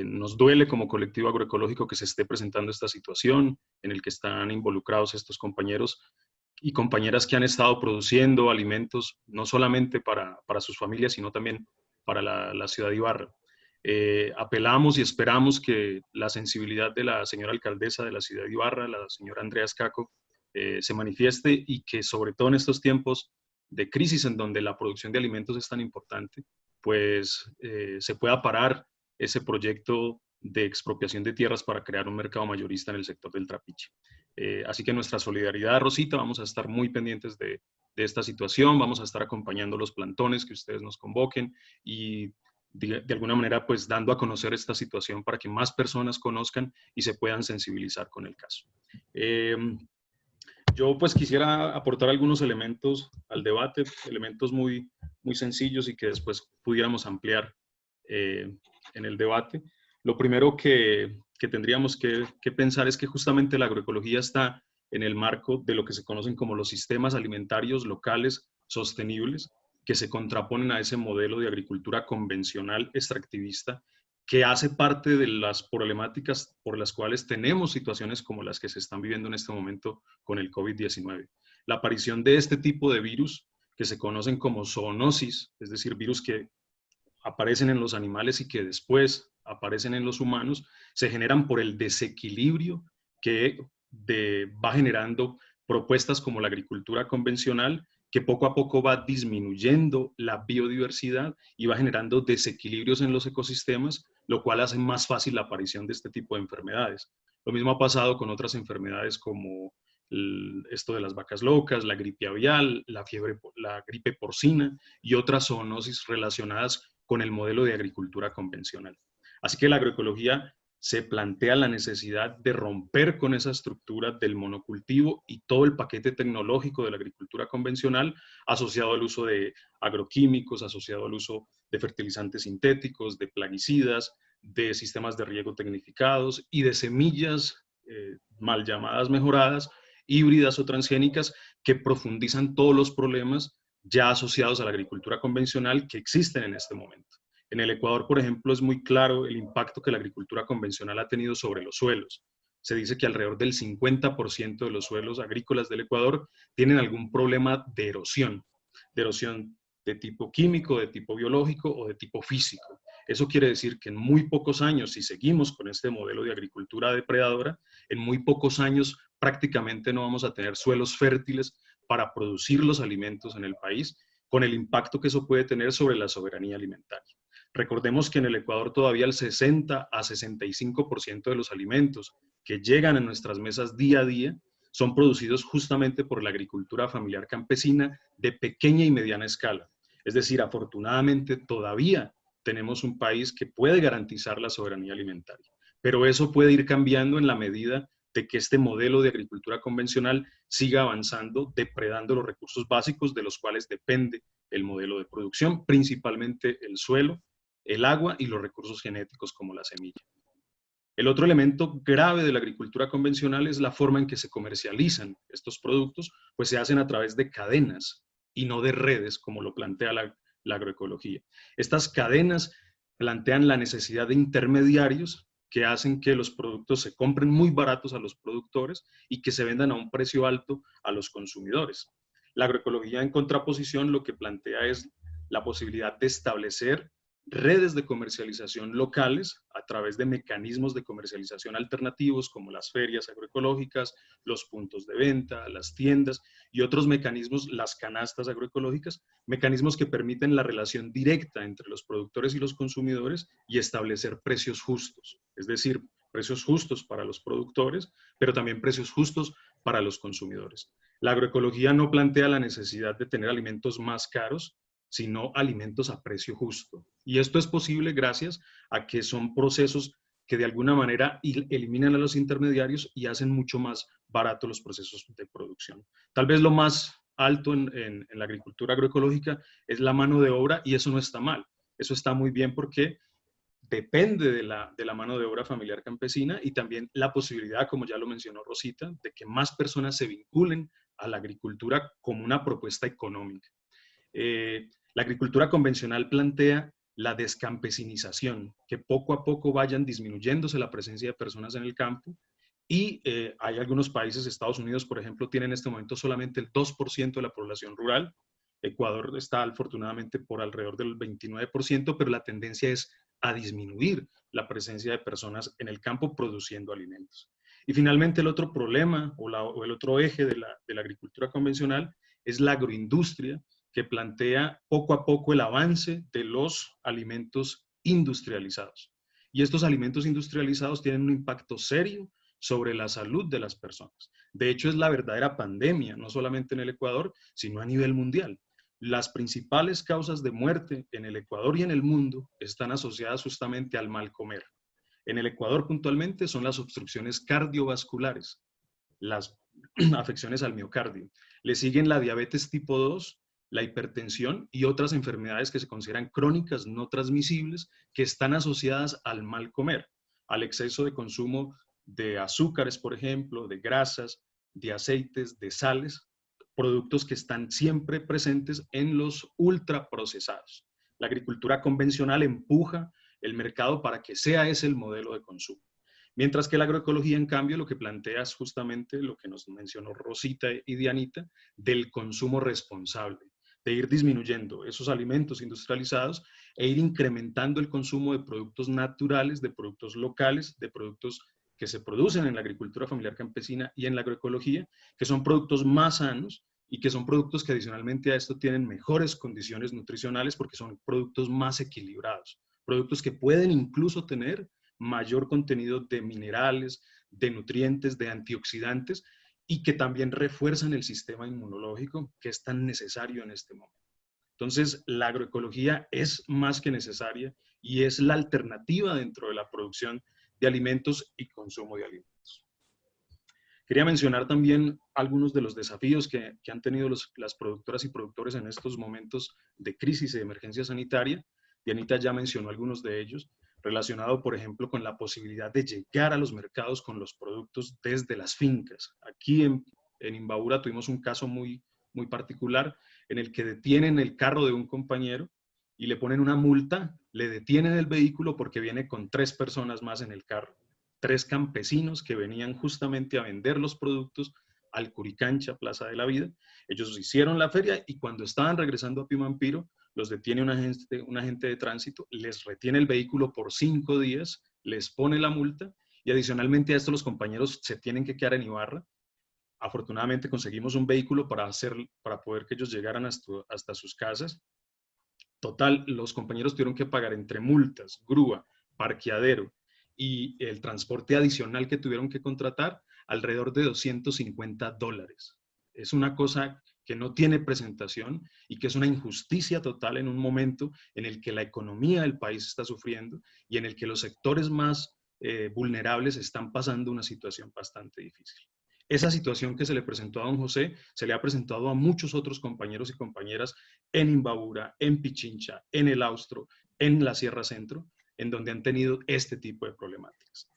E: Nos duele como colectivo agroecológico que se esté presentando esta situación en el que están involucrados estos compañeros y compañeras que han estado produciendo alimentos no solamente para sus familias, sino también para la ciudad de Ibarra. Apelamos y esperamos que la sensibilidad de la señora alcaldesa de la ciudad de Ibarra, la señora Andrea Escaco, se manifieste y que sobre todo en estos tiempos de crisis en donde la producción de alimentos es tan importante, pues se pueda parar ese proyecto de expropiación de tierras para crear un mercado mayorista en el sector del trapiche. Así que nuestra solidaridad, Rosita, vamos a estar muy pendientes de esta situación, vamos a estar acompañando los plantones que ustedes nos convoquen y de alguna manera pues dando a conocer esta situación para que más personas conozcan y se puedan sensibilizar con el caso. Yo pues quisiera aportar algunos elementos al debate, elementos muy sencillos y que después pudiéramos ampliar en el debate. Lo primero que tendríamos que pensar es que justamente la agroecología está en el marco de lo que se conocen como los sistemas alimentarios locales sostenibles, que se contraponen a ese modelo de agricultura convencional extractivista que hace parte de las problemáticas por las cuales tenemos situaciones como las que se están viviendo en este momento con el COVID-19. La aparición de este tipo de virus, que se conocen como zoonosis, es decir, virus que aparecen en los animales y que después aparecen en los humanos, se generan por el desequilibrio que va generando propuestas como la agricultura convencional, que poco a poco va disminuyendo la biodiversidad y va generando desequilibrios en los ecosistemas, lo cual hace más fácil la aparición de este tipo de enfermedades. Lo mismo ha pasado con otras enfermedades como esto de las vacas locas, la gripe aviar, la gripe porcina y otras zoonosis relacionadas con el modelo de agricultura convencional. Así que la agroecología se plantea la necesidad de romper con esa estructura del monocultivo y todo el paquete tecnológico de la agricultura convencional asociado al uso de agroquímicos, asociado al uso de fertilizantes sintéticos, de plaguicidas, de sistemas de riego tecnificados y de semillas mal llamadas mejoradas, híbridas o transgénicas que profundizan todos los problemas ya asociados a la agricultura convencional que existen en este momento. En el Ecuador, por ejemplo, es muy claro el impacto que la agricultura convencional ha tenido sobre los suelos. Se dice que alrededor del 50% de los suelos agrícolas del Ecuador tienen algún problema de erosión de tipo químico, de tipo biológico o de tipo físico. Eso quiere decir que en muy pocos años, si seguimos con este modelo de agricultura depredadora, en muy pocos años prácticamente no vamos a tener suelos fértiles para producir los alimentos en el país, con el impacto que eso puede tener sobre la soberanía alimentaria. Recordemos que en el Ecuador todavía el 60 a 65% de los alimentos que llegan a nuestras mesas día a día son producidos justamente por la agricultura familiar campesina de pequeña y mediana escala. Es decir, afortunadamente todavía tenemos un país que puede garantizar la soberanía alimentaria, pero eso puede ir cambiando en la medida de que este modelo de agricultura convencional siga avanzando, depredando los recursos básicos de los cuales depende el modelo de producción, principalmente el suelo, el agua y los recursos genéticos como la semilla. El otro elemento grave de la agricultura convencional es la forma en que se comercializan estos productos, pues se hacen a través de cadenas y no de redes, como lo plantea la agroecología. Estas cadenas plantean la necesidad de intermediarios que hacen que los productos se compren muy baratos a los productores y que se vendan a un precio alto a los consumidores. La agroecología, en contraposición, lo que plantea es la posibilidad de establecer redes de comercialización locales a través de mecanismos de comercialización alternativos como las ferias agroecológicas, los puntos de venta, las tiendas y otros mecanismos, las canastas agroecológicas, mecanismos que permiten la relación directa entre los productores y los consumidores y establecer precios justos, es decir, precios justos para los productores, pero también precios justos para los consumidores. La agroecología no plantea la necesidad de tener alimentos más caros, sino alimentos a precio justo. Y esto es posible gracias a que son procesos que de alguna manera eliminan a los intermediarios y hacen mucho más baratos los procesos de producción. Tal vez lo más alto en la agricultura agroecológica es la mano de obra y eso no está mal. Eso está muy bien porque depende de la mano de obra familiar campesina y también la posibilidad, como ya lo mencionó Rosita, de que más personas se vinculen a la agricultura como una propuesta económica. La agricultura convencional plantea la descampesinización, que poco a poco vayan disminuyéndose la presencia de personas en el campo y hay algunos países, Estados Unidos por ejemplo, tienen en este momento solamente el 2% de la población rural, Ecuador está afortunadamente por alrededor del 29%, pero la tendencia es a disminuir la presencia de personas en el campo produciendo alimentos. Y finalmente el otro problema o el otro eje de la agricultura convencional es la agroindustria, que plantea poco a poco el avance de los alimentos industrializados. Y estos alimentos industrializados tienen un impacto serio sobre la salud de las personas. De hecho, es la verdadera pandemia, no solamente en el Ecuador, sino a nivel mundial. Las principales causas de muerte en el Ecuador y en el mundo están asociadas justamente al mal comer. En el Ecuador puntualmente son las obstrucciones cardiovasculares, las afecciones al miocardio. Le siguen la diabetes tipo 2, la hipertensión y otras enfermedades que se consideran crónicas no transmisibles que están asociadas al mal comer, al exceso de consumo de azúcares, por ejemplo, de grasas, de aceites, de sales, productos que están siempre presentes en los ultraprocesados. La agricultura convencional empuja el mercado para que sea ese el modelo de consumo. Mientras que la agroecología, en cambio, lo que plantea es justamente lo que nos mencionó Rosita y Dianita, del consumo responsable, de ir disminuyendo esos alimentos industrializados e ir incrementando el consumo de productos naturales, de productos locales, de productos que se producen en la agricultura familiar campesina y en la agroecología, que son productos más sanos y que son productos que adicionalmente a esto tienen mejores condiciones nutricionales porque son productos más equilibrados, productos que pueden incluso tener mayor contenido de minerales, de nutrientes, de antioxidantes, y que también refuerzan el sistema inmunológico que es tan necesario en este momento. Entonces, la agroecología es más que necesaria y es la alternativa dentro de la producción de alimentos y consumo de alimentos. Quería mencionar también algunos de los desafíos que han tenido las productoras y productores en estos momentos de crisis y de emergencia sanitaria. Dianita ya mencionó algunos de ellos, relacionado, por ejemplo, con la posibilidad de llegar a los mercados con los productos desde las fincas. Aquí en Imbabura tuvimos un caso muy particular en el que detienen el carro de un compañero y le ponen una multa, le detienen el vehículo porque viene con 3 personas más en el carro. 3 campesinos que venían justamente a vender los productos al Curicancha, Plaza de la Vida. Ellos hicieron la feria y cuando estaban regresando a Pimampiro, los detiene un agente de tránsito, les retiene el vehículo por 5 días, les pone la multa y adicionalmente a esto los compañeros se tienen que quedar en Ibarra. Afortunadamente conseguimos un vehículo para poder que ellos llegaran hasta sus casas. Total, los compañeros tuvieron que pagar entre multas, grúa, parqueadero y el transporte adicional que tuvieron que contratar alrededor de $250. Es una cosa que no tiene presentación y que es una injusticia total en un momento en el que la economía del país está sufriendo y en el que los sectores más vulnerables están pasando una situación bastante difícil. Esa situación que se le presentó a don José se le ha presentado a muchos otros compañeros y compañeras en Imbabura, en Pichincha, en el Austro, en la Sierra Centro, en donde han tenido este tipo de problemáticas.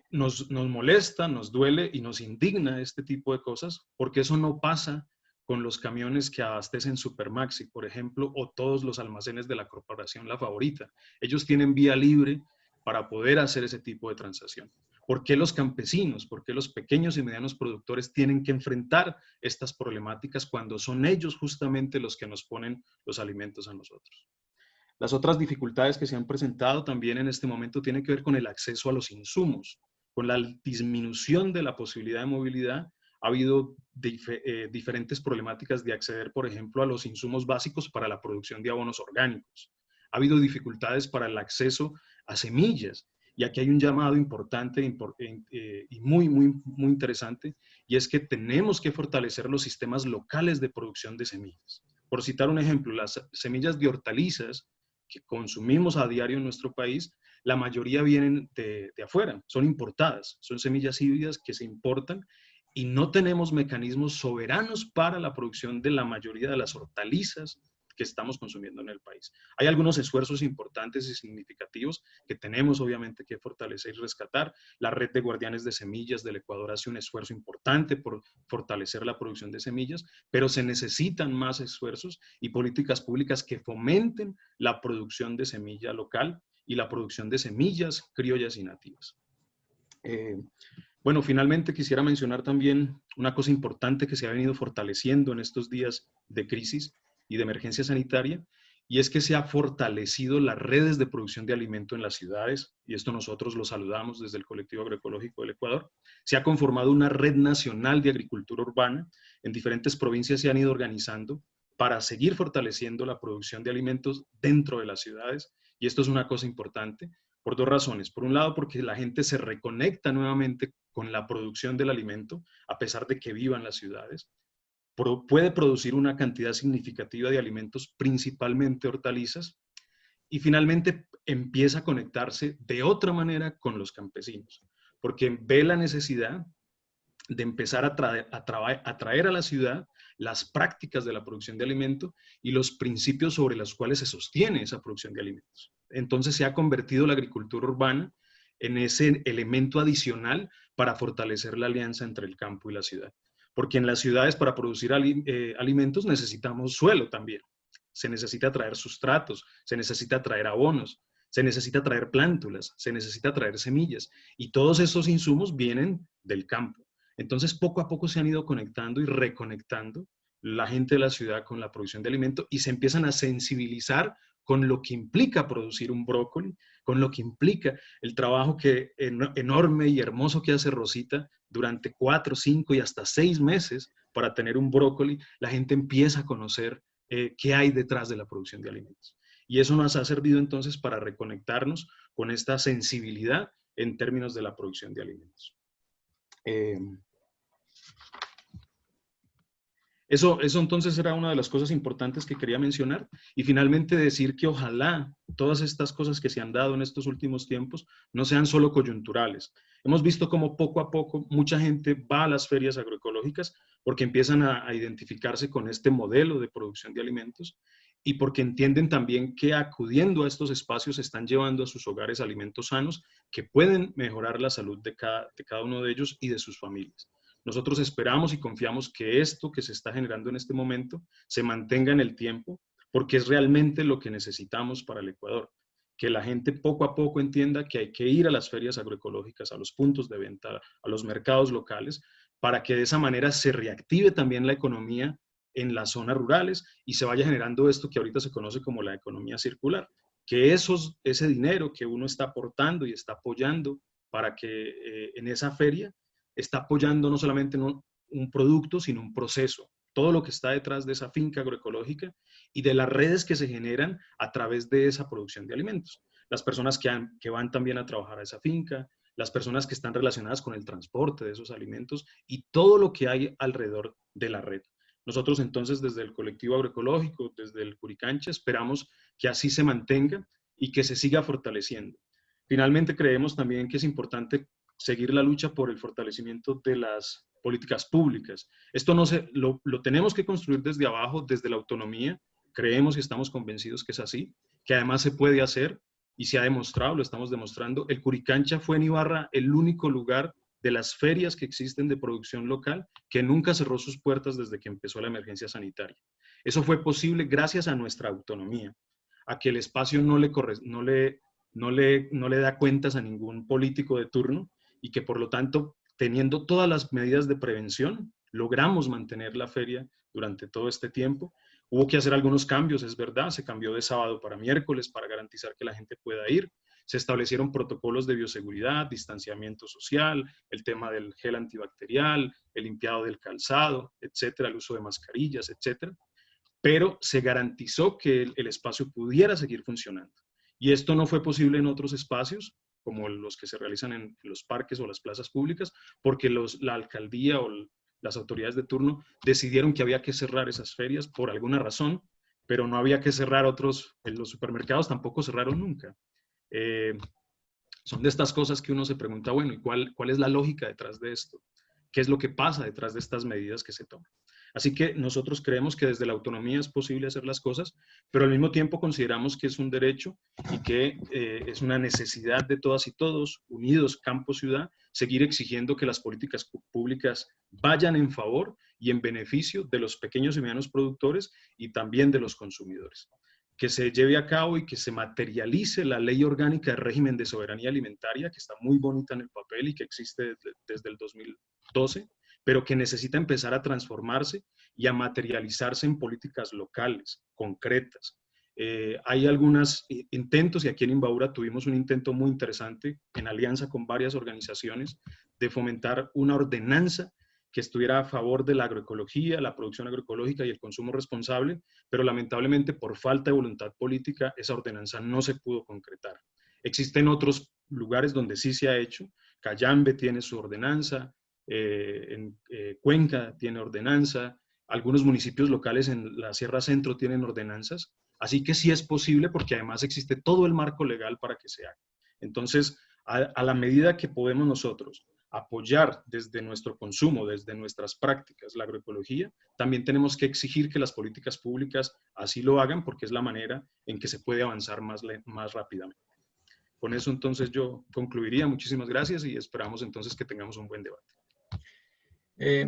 E: Nos molesta, nos duele y nos indigna este tipo de cosas porque eso no pasa con los camiones que abastecen Supermaxi, por ejemplo, o todos los almacenes de la corporación La Favorita. Ellos tienen vía libre para poder hacer ese tipo de transacción. ¿Por qué los campesinos, por qué los pequeños y medianos productores tienen que enfrentar estas problemáticas cuando son ellos justamente los que nos ponen los alimentos a nosotros? Las otras dificultades que se han presentado también en este momento tienen que ver con el acceso a los insumos. Con la disminución de la posibilidad de movilidad, ha habido diferentes problemáticas de acceder, por ejemplo, a los insumos básicos para la producción de abonos orgánicos. Ha habido dificultades para el acceso a semillas. Y aquí hay un llamado importante y muy interesante, y es que tenemos que fortalecer los sistemas locales de producción de semillas. Por citar un ejemplo, las semillas de hortalizas que consumimos a diario en nuestro país, la mayoría vienen de afuera, son importadas, son semillas híbridas que se importan y no tenemos mecanismos soberanos para la producción de la mayoría de las hortalizas que estamos consumiendo en el país. Hay algunos esfuerzos importantes y significativos que tenemos obviamente que fortalecer y rescatar. La red de guardianes de semillas del Ecuador hace un esfuerzo importante por fortalecer la producción de semillas, pero se necesitan más esfuerzos y políticas públicas que fomenten la producción de semilla local y la producción de semillas criollas y nativas. Bueno, finalmente quisiera mencionar también una cosa importante que se ha venido fortaleciendo en estos días de crisis y de emergencia sanitaria, y es que se ha fortalecido las redes de producción de alimento en las ciudades, y esto nosotros lo saludamos desde el Colectivo Agroecológico del Ecuador. Se ha conformado una red nacional de agricultura urbana, en diferentes provincias se han ido organizando para seguir fortaleciendo la producción de alimentos dentro de las ciudades, y esto es una cosa importante, por dos razones. Por un lado, porque la gente se reconecta nuevamente con la producción del alimento, a pesar de que viva en las ciudades. Puede producir una cantidad significativa de alimentos, principalmente hortalizas, y finalmente empieza a conectarse de otra manera con los campesinos, porque ve la necesidad de empezar a traer a la ciudad las prácticas de la producción de alimento y los principios sobre los cuales se sostiene esa producción de alimentos. Entonces se ha convertido la agricultura urbana en ese elemento adicional para fortalecer la alianza entre el campo y la ciudad. Porque en las ciudades para producir alimentos necesitamos suelo también. Se necesita traer sustratos, se necesita traer abonos, se necesita traer plántulas, se necesita traer semillas. Y todos esos insumos vienen del campo. Entonces, poco a poco se han ido conectando y reconectando la gente de la ciudad con la producción de alimentos y se empiezan a sensibilizar con lo que implica producir un brócoli, con lo que implica el trabajo enorme y hermoso que hace Rosita durante 4, 5 y hasta 6 meses para tener un brócoli. La gente empieza a conocer qué hay detrás de la producción de alimentos. Y eso nos ha servido entonces para reconectarnos con esta sensibilidad en términos de la producción de alimentos. Eso entonces era una de las cosas importantes que quería mencionar y finalmente decir que ojalá todas estas cosas que se han dado en estos últimos tiempos no sean solo coyunturales. Hemos visto cómo poco a poco mucha gente va a las ferias agroecológicas porque empiezan a identificarse con este modelo de producción de alimentos y porque entienden también que acudiendo a estos espacios están llevando a sus hogares alimentos sanos que pueden mejorar la salud de cada uno de ellos y de sus familias. Nosotros esperamos y confiamos que esto que se está generando en este momento se mantenga en el tiempo, porque es realmente lo que necesitamos para el Ecuador. Que la gente poco a poco entienda que hay que ir a las ferias agroecológicas, a los puntos de venta, a los mercados locales, para que de esa manera se reactive también la economía en las zonas rurales y se vaya generando esto que ahorita se conoce como la economía circular. Que ese dinero que uno está aportando y está apoyando para que en esa feria está apoyando no solamente un producto, sino un proceso. Todo lo que está detrás de esa finca agroecológica y de las redes que se generan a través de esa producción de alimentos. Las personas que van también a trabajar a esa finca, las personas que están relacionadas con el transporte de esos alimentos y todo lo que hay alrededor de la red. Nosotros entonces desde el colectivo agroecológico, desde el Curicancha, esperamos que así se mantenga y que se siga fortaleciendo. Finalmente creemos también que es importante seguir la lucha por el fortalecimiento de las políticas públicas. Esto lo tenemos que construir desde abajo, desde la autonomía. Creemos y estamos convencidos que es así, que además se puede hacer y se ha demostrado, lo estamos demostrando. El Curicancha fue en Ibarra el único lugar de las ferias que existen de producción local que nunca cerró sus puertas desde que empezó la emergencia sanitaria. Eso fue posible gracias a nuestra autonomía, a que el espacio no le da cuentas a ningún político de turno, y que por lo tanto, teniendo todas las medidas de prevención, logramos mantener la feria durante todo este tiempo. Hubo que hacer algunos cambios, es verdad, se cambió de sábado para miércoles para garantizar que la gente pueda ir. Se establecieron protocolos de bioseguridad, distanciamiento social, el tema del gel antibacterial, el limpiado del calzado, etcétera, el uso de mascarillas, etcétera. Pero se garantizó que el espacio pudiera seguir funcionando. Y esto no fue posible en otros espacios, como los que se realizan en los parques o las plazas públicas, porque la alcaldía o las autoridades de turno decidieron que había que cerrar esas ferias por alguna razón, pero no había que cerrar otros. Los supermercados tampoco cerraron nunca. Son de estas cosas que uno se pregunta, bueno, ¿y cuál es la lógica detrás de esto? ¿Qué es lo que pasa detrás de estas medidas que se toman? Así que nosotros creemos que desde la autonomía es posible hacer las cosas, pero al mismo tiempo consideramos que es un derecho y que es una necesidad de todas y todos, unidos campo-ciudad, seguir exigiendo que las políticas públicas vayan en favor y en beneficio de los pequeños y medianos productores y también de los consumidores. Que se lleve a cabo y que se materialice la Ley Orgánica de Régimen de Soberanía Alimentaria, que está muy bonita en el papel y que existe desde el 2012, pero que necesita empezar a transformarse y a materializarse en políticas locales, concretas. Hay algunos intentos, y aquí en Imbabura tuvimos un intento muy interesante en alianza con varias organizaciones de fomentar una ordenanza que estuviera a favor de la agroecología, la producción agroecológica y el consumo responsable, pero lamentablemente por falta de voluntad política esa ordenanza no se pudo concretar. Existen otros lugares donde sí se ha hecho. Cayambe tiene su ordenanza, Cuenca tiene ordenanza, algunos municipios locales en la Sierra Centro tienen ordenanzas, así que sí es posible porque además existe todo el marco legal para que se haga. Entonces, a la medida que podemos nosotros apoyar desde nuestro consumo, desde nuestras prácticas, la agroecología, también tenemos que exigir que las políticas públicas así lo hagan porque es la manera en que se puede avanzar más rápidamente. Con eso entonces yo concluiría. Muchísimas gracias y esperamos entonces que tengamos un buen debate.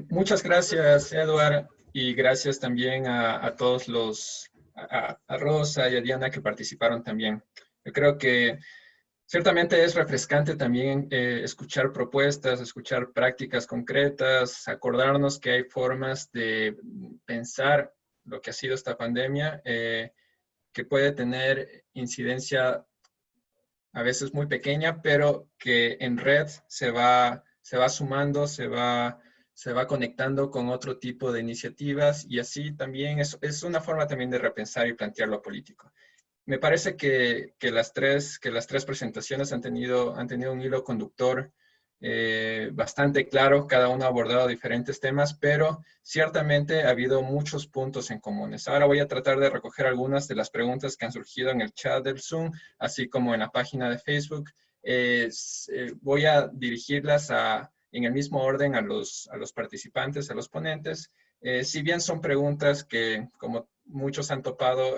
A: Muchas gracias, Edward, y gracias también a todos a Rosa y a Diana que participaron también. Yo creo que ciertamente es refrescante también escuchar propuestas, escuchar prácticas concretas, acordarnos que hay formas de pensar lo que ha sido esta pandemia, que puede tener incidencia a veces muy pequeña, pero que en red se va sumando, se va conectando con otro tipo de iniciativas y así también es una forma también de repensar y plantear lo político. Me parece que las tres presentaciones han tenido un hilo conductor bastante claro, cada uno ha abordado diferentes temas, pero ciertamente ha habido muchos puntos en comunes. Ahora voy a tratar de recoger algunas de las preguntas que han surgido en el chat del Zoom, así como en la página de Facebook. Voy a dirigirlas en el mismo orden a los participantes, a los ponentes. Si bien son preguntas que, como muchos han topado,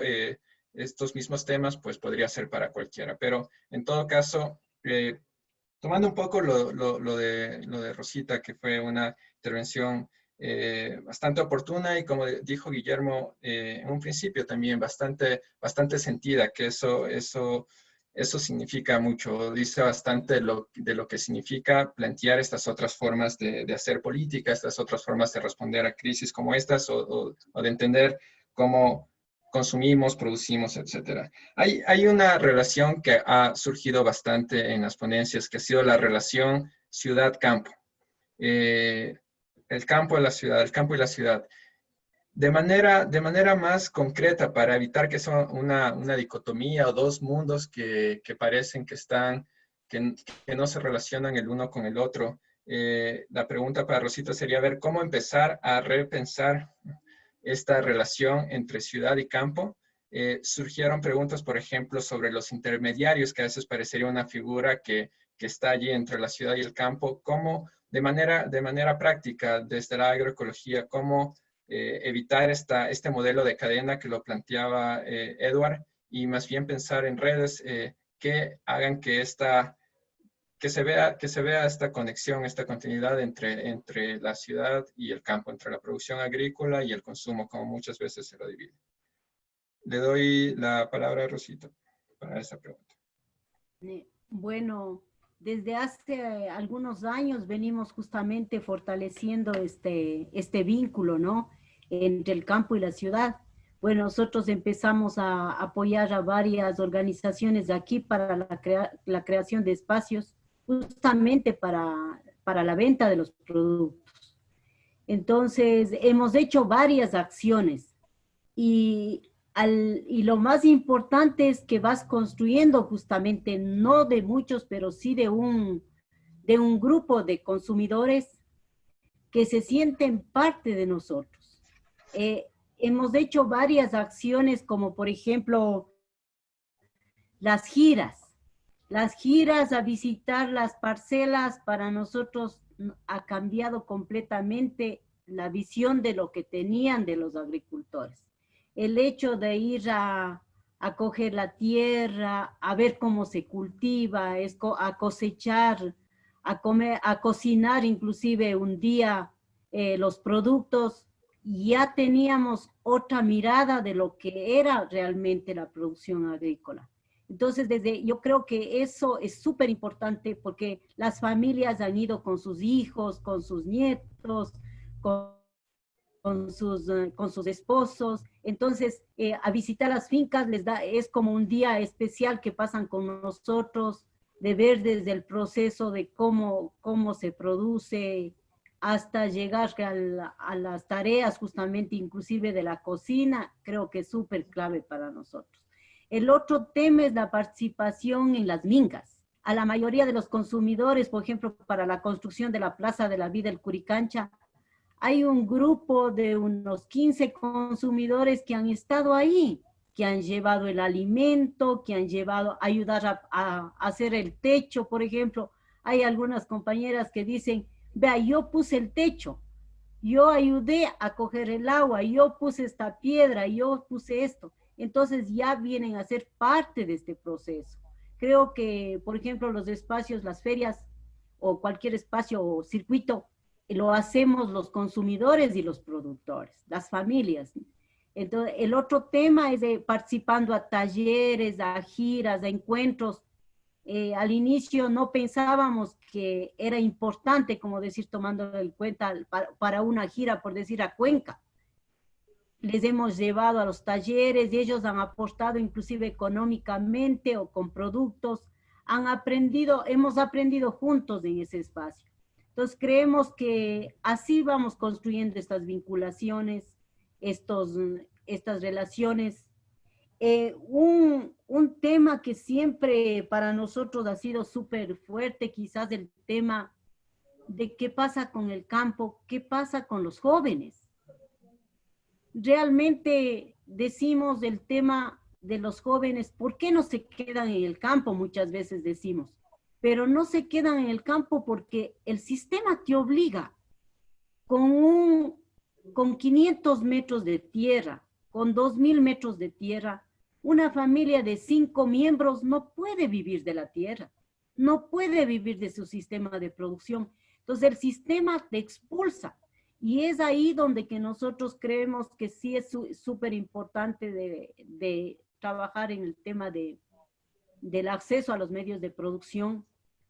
A: estos mismos temas, pues podría ser para cualquiera. Pero en todo caso, tomando un poco lo de Rosita, que fue una intervención bastante oportuna y como dijo Guillermo en un principio también bastante sentida, que eso significa mucho, dice bastante de lo que significa plantear estas otras formas de hacer política, estas otras formas de responder a crisis como estas o de entender cómo consumimos, producimos, etcétera. Hay una relación que ha surgido bastante en las ponencias, que ha sido la relación ciudad-campo. El campo y la ciudad, el campo y la ciudad. De manera más concreta, para evitar que sea una dicotomía o dos mundos que parecen que no se relacionan el uno con el otro, la pregunta para Rosita sería ver cómo empezar a repensar esta relación entre ciudad y campo. Surgieron preguntas, por ejemplo, sobre los intermediarios, que a veces parecería una figura que está allí entre la ciudad y el campo. ¿Cómo, de manera práctica, desde la agroecología, cómo evitar este modelo de cadena que lo planteaba Edward y más bien pensar en redes que hagan que se vea esta conexión, esta continuidad entre la ciudad y el campo, entre la producción agrícola y el consumo, como muchas veces se lo divide. Le doy la palabra a Rosita para esa pregunta.
C: Bueno, desde hace algunos años venimos justamente fortaleciendo este vínculo, ¿no? Entre el campo y la ciudad. Bueno, nosotros empezamos a apoyar a varias organizaciones de aquí para la creación de espacios justamente para la venta de los productos. Entonces, hemos hecho varias acciones y lo más importante es que vas construyendo justamente, no de muchos, pero sí de un grupo de consumidores que se sienten parte de nosotros. Hemos hecho varias acciones como por ejemplo las giras a visitar las parcelas para nosotros ha cambiado completamente la visión de lo que tenían de los agricultores. El hecho de ir a coger la tierra, a ver cómo se cultiva, a cosechar, a comer, a cocinar inclusive un día los productos, ya teníamos otra mirada de lo que era realmente la producción agrícola. Entonces, yo creo que eso es súper importante porque las familias han ido con sus hijos, con sus nietos, con sus esposos. Entonces, a visitar las fincas es como un día especial que pasan con nosotros, de ver desde el proceso de cómo se produce hasta llegar a las tareas justamente inclusive de la cocina, creo que es súper clave para nosotros. El otro tema es la participación en las mingas. A la mayoría de los consumidores, por ejemplo, para la construcción de la Plaza de la Vida, el Curicancha, hay un grupo de unos 15 consumidores que han estado ahí, que han llevado el alimento, que han llevado a ayudar a hacer el techo, por ejemplo. Hay algunas compañeras que dicen, vea, yo puse el techo, yo ayudé a coger el agua, yo puse esta piedra, yo puse esto. Entonces ya vienen a ser parte de este proceso. Creo que, por ejemplo, los espacios, las ferias o cualquier espacio o circuito, lo hacemos los consumidores y los productores, las familias. Entonces, el otro tema es de participando a talleres, a giras, a encuentros. Al inicio no pensábamos que era importante, como decir, tomando en cuenta para una gira, por decir, a Cuenca. Les hemos llevado a los talleres y ellos han aportado inclusive económicamente o con productos. Hemos aprendido juntos en ese espacio. Entonces creemos que así vamos construyendo estas vinculaciones, estas relaciones. Un tema que siempre para nosotros ha sido súper fuerte, quizás el tema de qué pasa con el campo, qué pasa con los jóvenes. Realmente decimos el tema de los jóvenes, ¿por qué no se quedan en el campo? Muchas veces decimos, pero no se quedan en el campo porque el sistema te obliga con 500 metros de tierra, con 2000 metros de tierra, una familia de 5 miembros no puede vivir de la tierra, no puede vivir de su sistema de producción. Entonces el sistema te expulsa. Y es ahí donde que nosotros creemos que sí es súper importante de trabajar en el tema del acceso a los medios de producción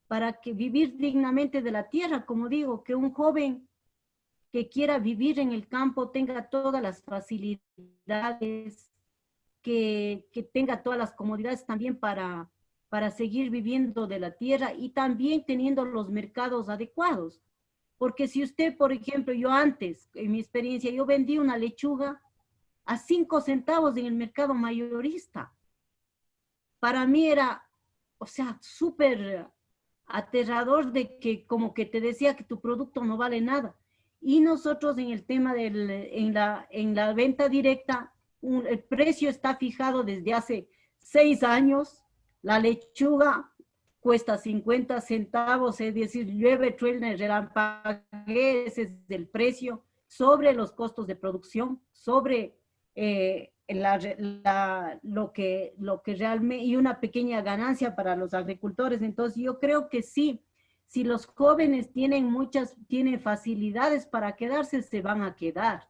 C: para que vivir dignamente de la tierra, como digo, que un joven que quiera vivir en el campo tenga todas las facilidades, que tenga todas las comodidades también para seguir viviendo de la tierra y también teniendo los mercados adecuados. Porque si usted, por ejemplo, yo antes, en mi experiencia, yo vendí una lechuga a 5 centavos en el mercado mayorista. Para mí era, o sea, súper aterrador de que como que te decía que tu producto no vale nada. Y nosotros en el tema en la venta directa, el precio está fijado desde hace 6 años. La lechuga cuesta 50 centavos, es decir, llueve, truena, relampaguee, ese es el precio, sobre los costos de producción, sobre lo que realmente, y una pequeña ganancia para los agricultores. Entonces yo creo que sí, si los jóvenes tienen facilidades para quedarse, se van a quedar.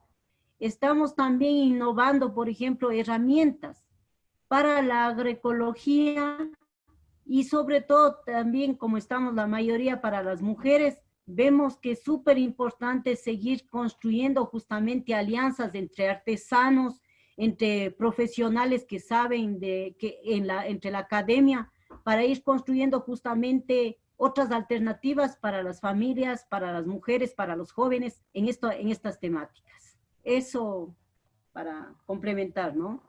C: Estamos también innovando, por ejemplo, herramientas para la agroecología. Y sobre todo también, como estamos la mayoría para las mujeres, vemos que es súper importante seguir construyendo justamente alianzas entre artesanos, entre profesionales que saben entre la academia, para ir construyendo justamente otras alternativas para las familias, para las mujeres, para los jóvenes en estas temáticas. Eso para complementar, ¿no?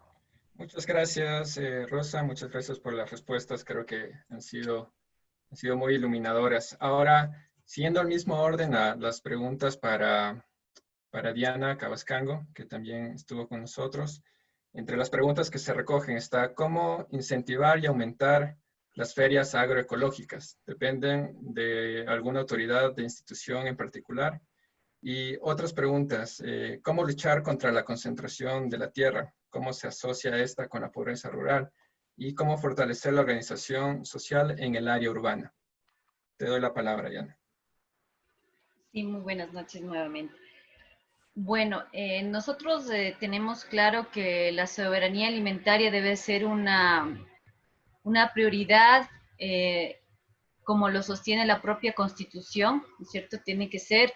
A: Muchas gracias, Rosa. Muchas gracias por las respuestas. Creo que han sido muy iluminadoras. Ahora, siguiendo el mismo orden a las preguntas para Diana Cabascango, que también estuvo con nosotros. Entre las preguntas que se recogen está cómo incentivar y aumentar las ferias agroecológicas. ¿Dependen de alguna autoridad de institución en particular? Y otras preguntas, ¿cómo luchar contra la concentración de la tierra? ¿Cómo se asocia esta con la pobreza rural? Y cómo fortalecer la organización social en el área urbana. Te doy la palabra, Diana.
D: Sí, muy buenas noches nuevamente. Bueno, nosotros tenemos claro que la soberanía alimentaria debe ser una prioridad, como lo sostiene la propia Constitución, ¿no es cierto? Tiene que ser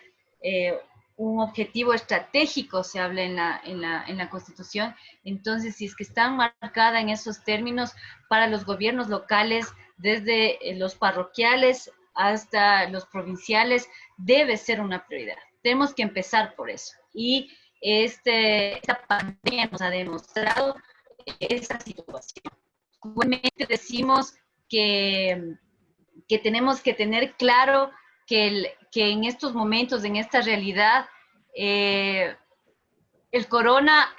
D: un objetivo estratégico, se habla en la Constitución. Entonces, si es que está marcada en esos términos para los gobiernos locales, desde los parroquiales hasta los provinciales, debe ser una prioridad. Tenemos que empezar por eso. Y esta pandemia nos ha demostrado esa situación. Igualmente decimos que tenemos que tener claro que en estos momentos, en esta realidad, el corona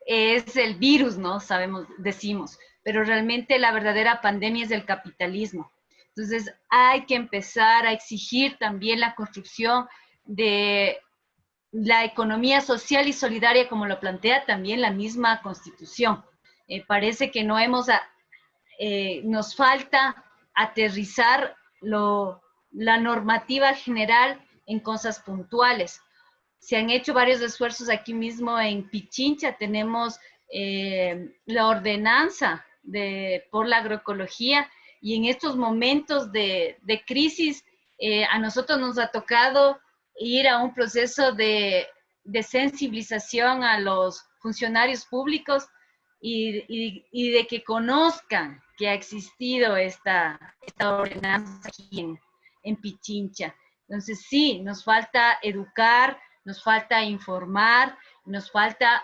D: es el virus, ¿no? Sabemos, decimos, pero realmente la verdadera pandemia es el capitalismo. Entonces hay que empezar a exigir también la construcción de la economía social y solidaria, como lo plantea también la misma Constitución. Parece que nos falta aterrizar la normativa general en cosas puntuales. Se han hecho varios esfuerzos aquí mismo en Pichincha. Tenemos la ordenanza por la agroecología, y en estos momentos de crisis a nosotros nos ha tocado ir a un proceso de sensibilización a los funcionarios públicos y de que conozcan que ha existido esta ordenanza aquí en Pichincha. Entonces sí, nos falta educar, nos falta informar, nos falta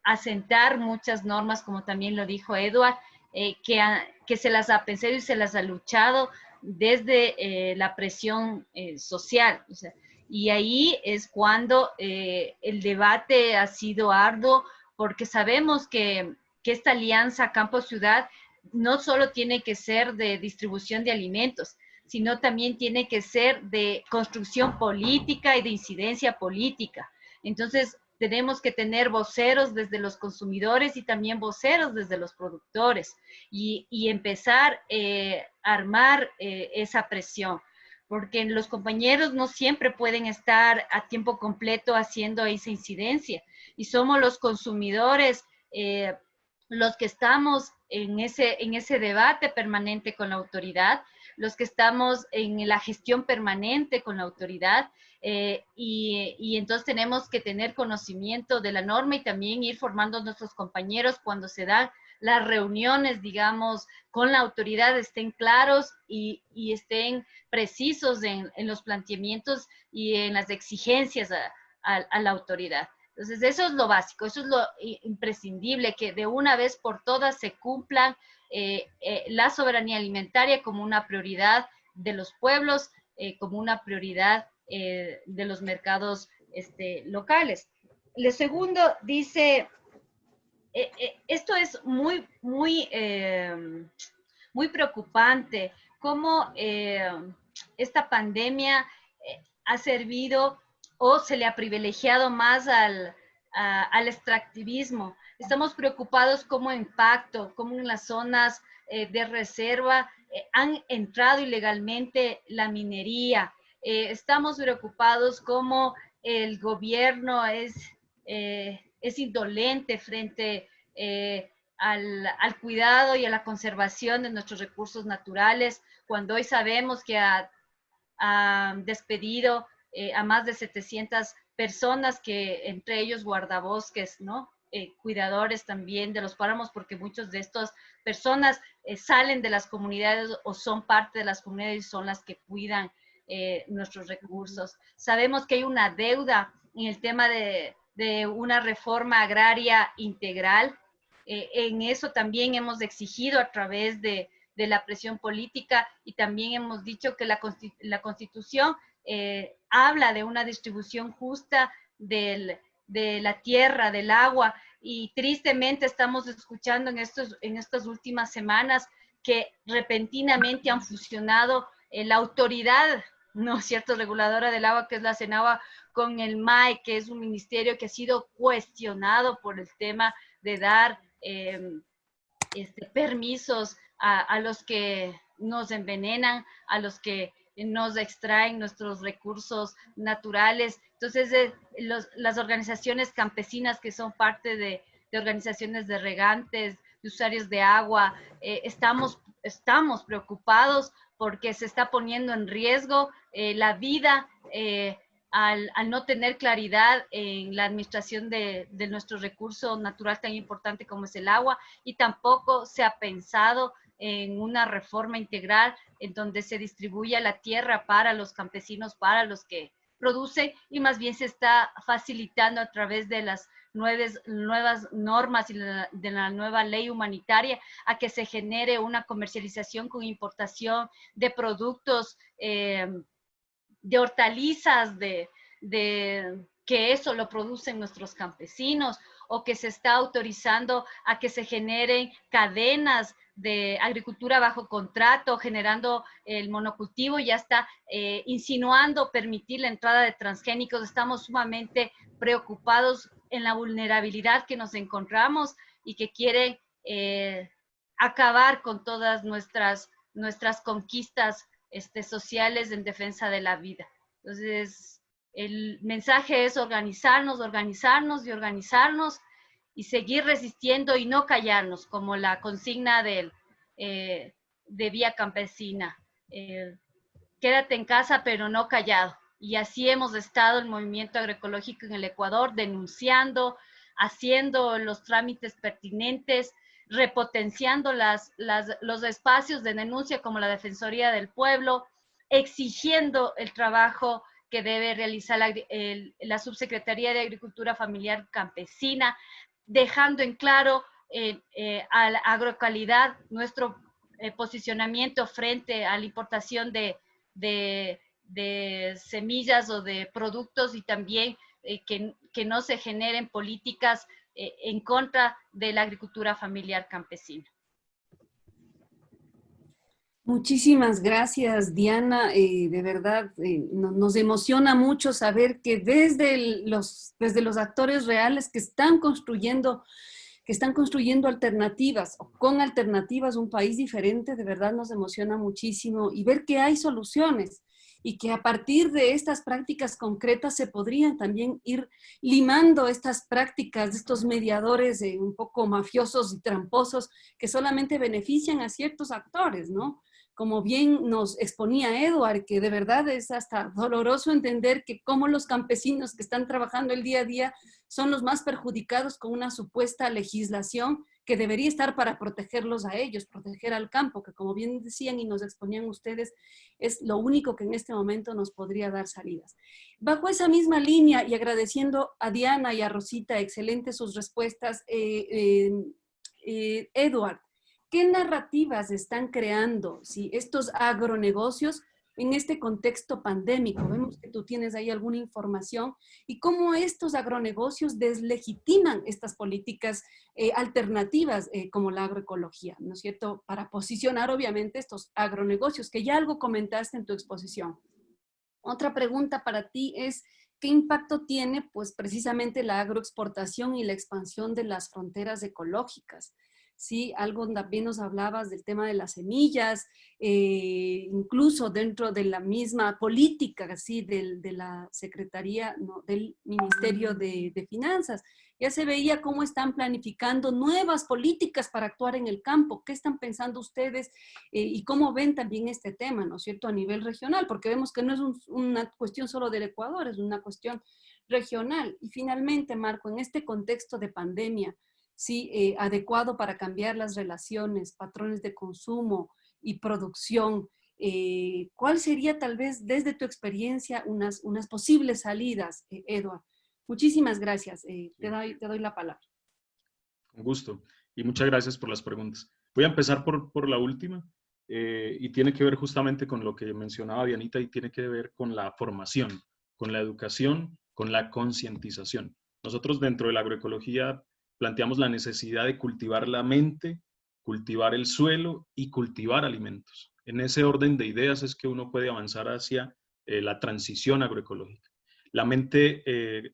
D: asentar muchas normas, como también lo dijo Edward, que se las ha pensado y se las ha luchado desde la presión social. O sea, y ahí es cuando el debate ha sido arduo, porque sabemos que esta alianza campo-ciudad no solo tiene que ser de distribución de alimentos, sino también tiene que ser de construcción política y de incidencia política. Entonces, tenemos que tener voceros desde los consumidores y también voceros desde los productores y empezar a armar esa presión, porque los compañeros no siempre pueden estar a tiempo completo haciendo esa incidencia, y somos los consumidores los que estamos en ese debate permanente con la autoridad, los que estamos en la gestión permanente con la autoridad, y entonces tenemos que tener conocimiento de la norma y también ir formando a nuestros compañeros cuando se dan las reuniones, digamos, con la autoridad, estén claros y estén precisos en los planteamientos y en las exigencias a la autoridad. Entonces, eso es lo básico, eso es lo imprescindible, que de una vez por todas se cumplan la soberanía alimentaria como una prioridad de los pueblos, como una prioridad de los mercados locales. Lo segundo dice, esto es muy, muy, muy preocupante, cómo esta pandemia ha servido o se le ha privilegiado más al extractivismo. Estamos preocupados cómo impacto, cómo en las zonas de reserva han entrado ilegalmente la minería. Estamos preocupados cómo el gobierno es indolente frente al cuidado y a la conservación de nuestros recursos naturales, cuando hoy sabemos que ha despedido a más de 700 personas, que entre ellos guardabosques, ¿no? Cuidadores también de los páramos, porque muchos de estas personas salen de las comunidades o son parte de las comunidades y son las que cuidan nuestros recursos. Sabemos que hay una deuda en el tema de una reforma agraria integral. En eso también hemos exigido a través de la presión política, y también hemos dicho que la Constitución habla de una distribución justa de la tierra, del agua, y tristemente estamos escuchando en estas últimas semanas que repentinamente han fusionado la autoridad, ¿no es cierto?, reguladora del agua, que es la CENAGUA, con el MAE, que es un ministerio que ha sido cuestionado por el tema de dar permisos a los que nos envenenan, a los que nos extraen nuestros recursos naturales. Entonces, las organizaciones campesinas, que son parte de organizaciones de regantes, de usuarios de agua, estamos preocupados porque se está poniendo en riesgo la vida al no tener claridad en la administración de nuestro recurso natural tan importante como es el agua, y tampoco se ha pensado en una reforma integral en donde se distribuya la tierra para los campesinos, para los que producen, y más bien se está facilitando a través de las nuevas normas y de la nueva ley humanitaria a que se genere una comercialización con importación de productos, de hortalizas, que eso lo producen nuestros campesinos, o que se está autorizando a que se generen cadenas de agricultura bajo contrato, generando el monocultivo, ya está insinuando permitir la entrada de transgénicos. Estamos sumamente preocupados en la vulnerabilidad que nos encontramos y que quieren acabar con todas nuestras conquistas sociales en defensa de la vida. Entonces, el mensaje es organizarnos y seguir resistiendo y no callarnos, como la consigna de Vía Campesina. Quédate en casa, pero no callado. Y así hemos estado el movimiento agroecológico en el Ecuador, denunciando, haciendo los trámites pertinentes, repotenciando los espacios de denuncia como la Defensoría del Pueblo, exigiendo el trabajo que debe realizar la Subsecretaría de Agricultura Familiar Campesina, dejando en claro a la agrocalidad nuestro posicionamiento frente a la importación de semillas o de productos, y también que no se generen políticas en contra de la agricultura familiar campesina.
F: Muchísimas gracias, Diana. De verdad, nos emociona mucho saber que desde los actores reales que están construyendo alternativas, o con alternativas, un país diferente, de verdad nos emociona muchísimo, y ver que hay soluciones y que a partir de estas prácticas concretas se podrían también ir limando estas prácticas de estos mediadores un poco mafiosos y tramposos que solamente benefician a ciertos actores, ¿no? Como bien nos exponía Edward, que de verdad es hasta doloroso entender que cómo los campesinos que están trabajando el día a día son los más perjudicados con una supuesta legislación que debería estar para protegerlos a ellos, proteger al campo, que como bien decían y nos exponían ustedes, es lo único que en este momento nos podría dar salidas. Bajo esa misma línea, y agradeciendo a Diana y a Rosita, excelentes sus respuestas, Edward, ¿qué narrativas están creando estos agronegocios en este contexto pandémico? Vemos que tú tienes ahí alguna información, y cómo estos agronegocios deslegitiman estas políticas alternativas como la agroecología, ¿no es cierto? Para posicionar obviamente estos agronegocios, que ya algo comentaste en tu exposición. Otra pregunta para ti es, ¿qué impacto tiene pues precisamente la agroexportación y la expansión de las fronteras ecológicas? Sí, algo también nos hablabas del tema de las semillas, incluso dentro de la misma política, ¿sí? de la Secretaría, ¿no? del Ministerio de Finanzas. ya se veía cómo están planificando nuevas políticas para actuar en el campo. ¿Qué están pensando ustedes y cómo ven también este tema, ¿no es cierto?, a nivel regional, porque vemos que no es una cuestión solo del Ecuador, es una cuestión regional. Y finalmente, Marco, en este contexto de pandemia, sí, adecuado para cambiar las relaciones, patrones de consumo y producción, ¿cuál sería tal vez desde tu experiencia unas posibles salidas, Edward? Muchísimas gracias. Te doy la palabra.
E: Con gusto. Y muchas gracias por las preguntas. Voy a empezar por la última y tiene que ver justamente con lo que mencionaba Dianita y tiene que ver con la formación, con la educación, con la concientización. Nosotros dentro de la agroecología planteamos la necesidad de cultivar la mente, cultivar el suelo y cultivar alimentos. En ese orden de ideas es que uno puede avanzar hacia la transición agroecológica. La mente,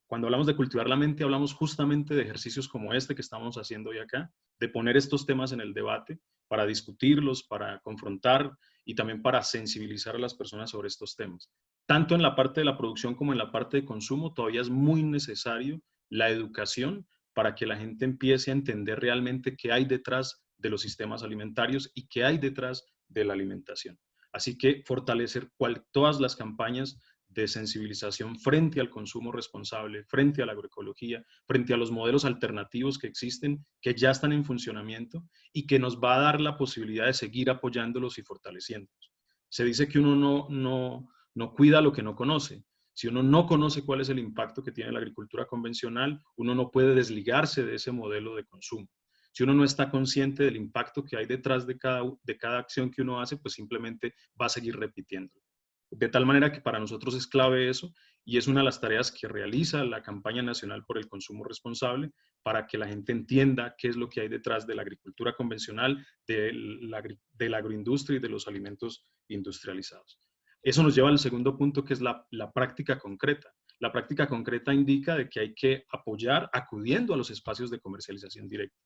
E: cuando hablamos de cultivar la mente, hablamos justamente de ejercicios como este que estamos haciendo hoy acá, de poner estos temas en el debate para discutirlos, para confrontar y también para sensibilizar a las personas sobre estos temas. Tanto en la parte de la producción como en la parte de consumo, todavía es muy necesario la educación para que la gente empiece a entender realmente qué hay detrás de los sistemas alimentarios y qué hay detrás de la alimentación. Así que fortalecer todas las campañas de sensibilización frente al consumo responsable, frente a la agroecología, frente a los modelos alternativos que existen, que ya están en funcionamiento y que nos va a dar la posibilidad de seguir apoyándolos y fortaleciéndolos. Se dice que uno no cuida lo que no conoce. Si uno no conoce cuál es el impacto que tiene la agricultura convencional, uno no puede desligarse de ese modelo de consumo. Si uno no está consciente del impacto que hay detrás de cada acción que uno hace, pues simplemente va a seguir repitiéndolo. De tal manera que para nosotros es clave eso y es una de las tareas que realiza la Campaña Nacional por el Consumo Responsable para que la gente entienda qué es lo que hay detrás de la agricultura convencional, de la agroindustria y de los alimentos industrializados. Eso nos lleva al segundo punto, que es la práctica concreta. La práctica concreta indica de que hay que apoyar acudiendo a los espacios de comercialización directa.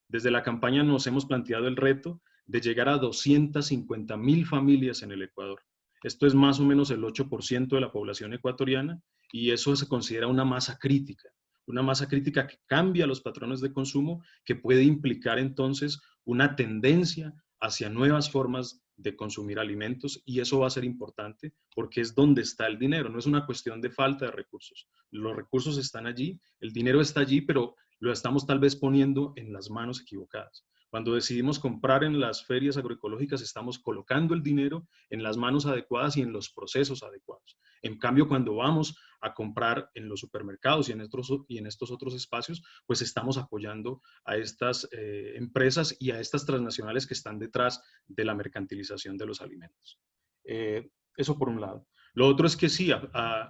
E: Desde la campaña nos hemos planteado el reto de llegar a 250,000 familias en el Ecuador. Esto es más o menos el 8% de la población ecuatoriana y eso se considera una masa crítica que cambia los patrones de consumo, que puede implicar entonces una tendencia hacia nuevas formas de consumir alimentos y eso va a ser importante porque es donde está el dinero, no es una cuestión de falta de recursos. Los recursos están allí, el dinero está allí, pero lo estamos tal vez poniendo en las manos equivocadas. Cuando decidimos comprar en las ferias agroecológicas, estamos colocando el dinero en las manos adecuadas y en los procesos adecuados. En cambio, cuando vamos a comprar en los supermercados y en estos otros espacios, pues estamos apoyando a estas empresas y a estas transnacionales que están detrás de la mercantilización de los alimentos. Eso por un lado. Lo otro es que sí,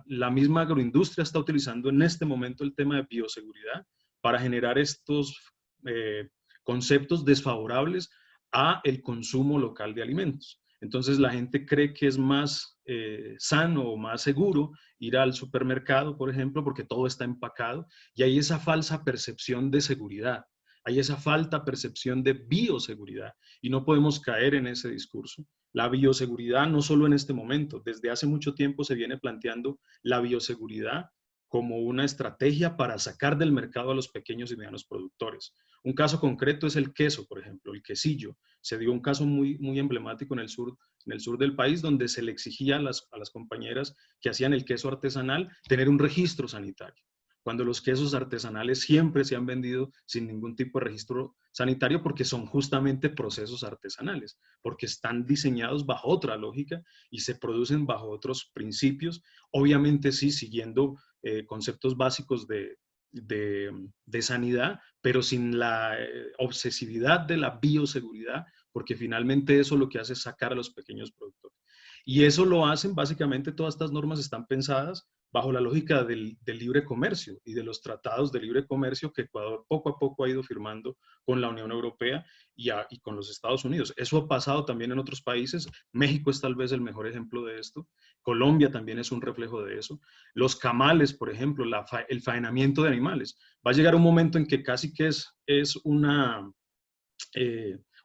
E: la misma agroindustria está utilizando en este momento el tema de bioseguridad para generar estos conceptos desfavorables a el consumo local de alimentos. Entonces la gente cree que es más sano o más seguro ir al supermercado, por ejemplo, porque todo está empacado y hay esa falsa percepción de seguridad, hay esa falta percepción de bioseguridad y no podemos caer en ese discurso. La bioseguridad no solo en este momento, desde hace mucho tiempo se viene planteando la bioseguridad como una estrategia para sacar del mercado a los pequeños y medianos productores. Un caso concreto es el queso, por ejemplo, el quesillo. Se dio un caso muy emblemático en el sur del país donde se le exigía a las compañeras que hacían el queso artesanal tener un registro sanitario, cuando los quesos artesanales siempre se han vendido sin ningún tipo de registro sanitario porque son justamente procesos artesanales, porque están diseñados bajo otra lógica y se producen bajo otros principios, obviamente sí siguiendo conceptos básicos de sanidad, pero sin la obsesividad de la bioseguridad, porque finalmente eso lo que hace es sacar a los pequeños productores. Y eso lo hacen, básicamente todas estas normas están pensadas bajo la lógica del libre comercio y de los tratados de libre comercio que Ecuador poco a poco ha ido firmando con la Unión Europea y con los Estados Unidos. Eso ha pasado también en otros países. México es tal vez el mejor ejemplo de esto. Colombia también es un reflejo de eso. Los camales, por ejemplo, el faenamiento de animales. Va a llegar un momento en que casi que es un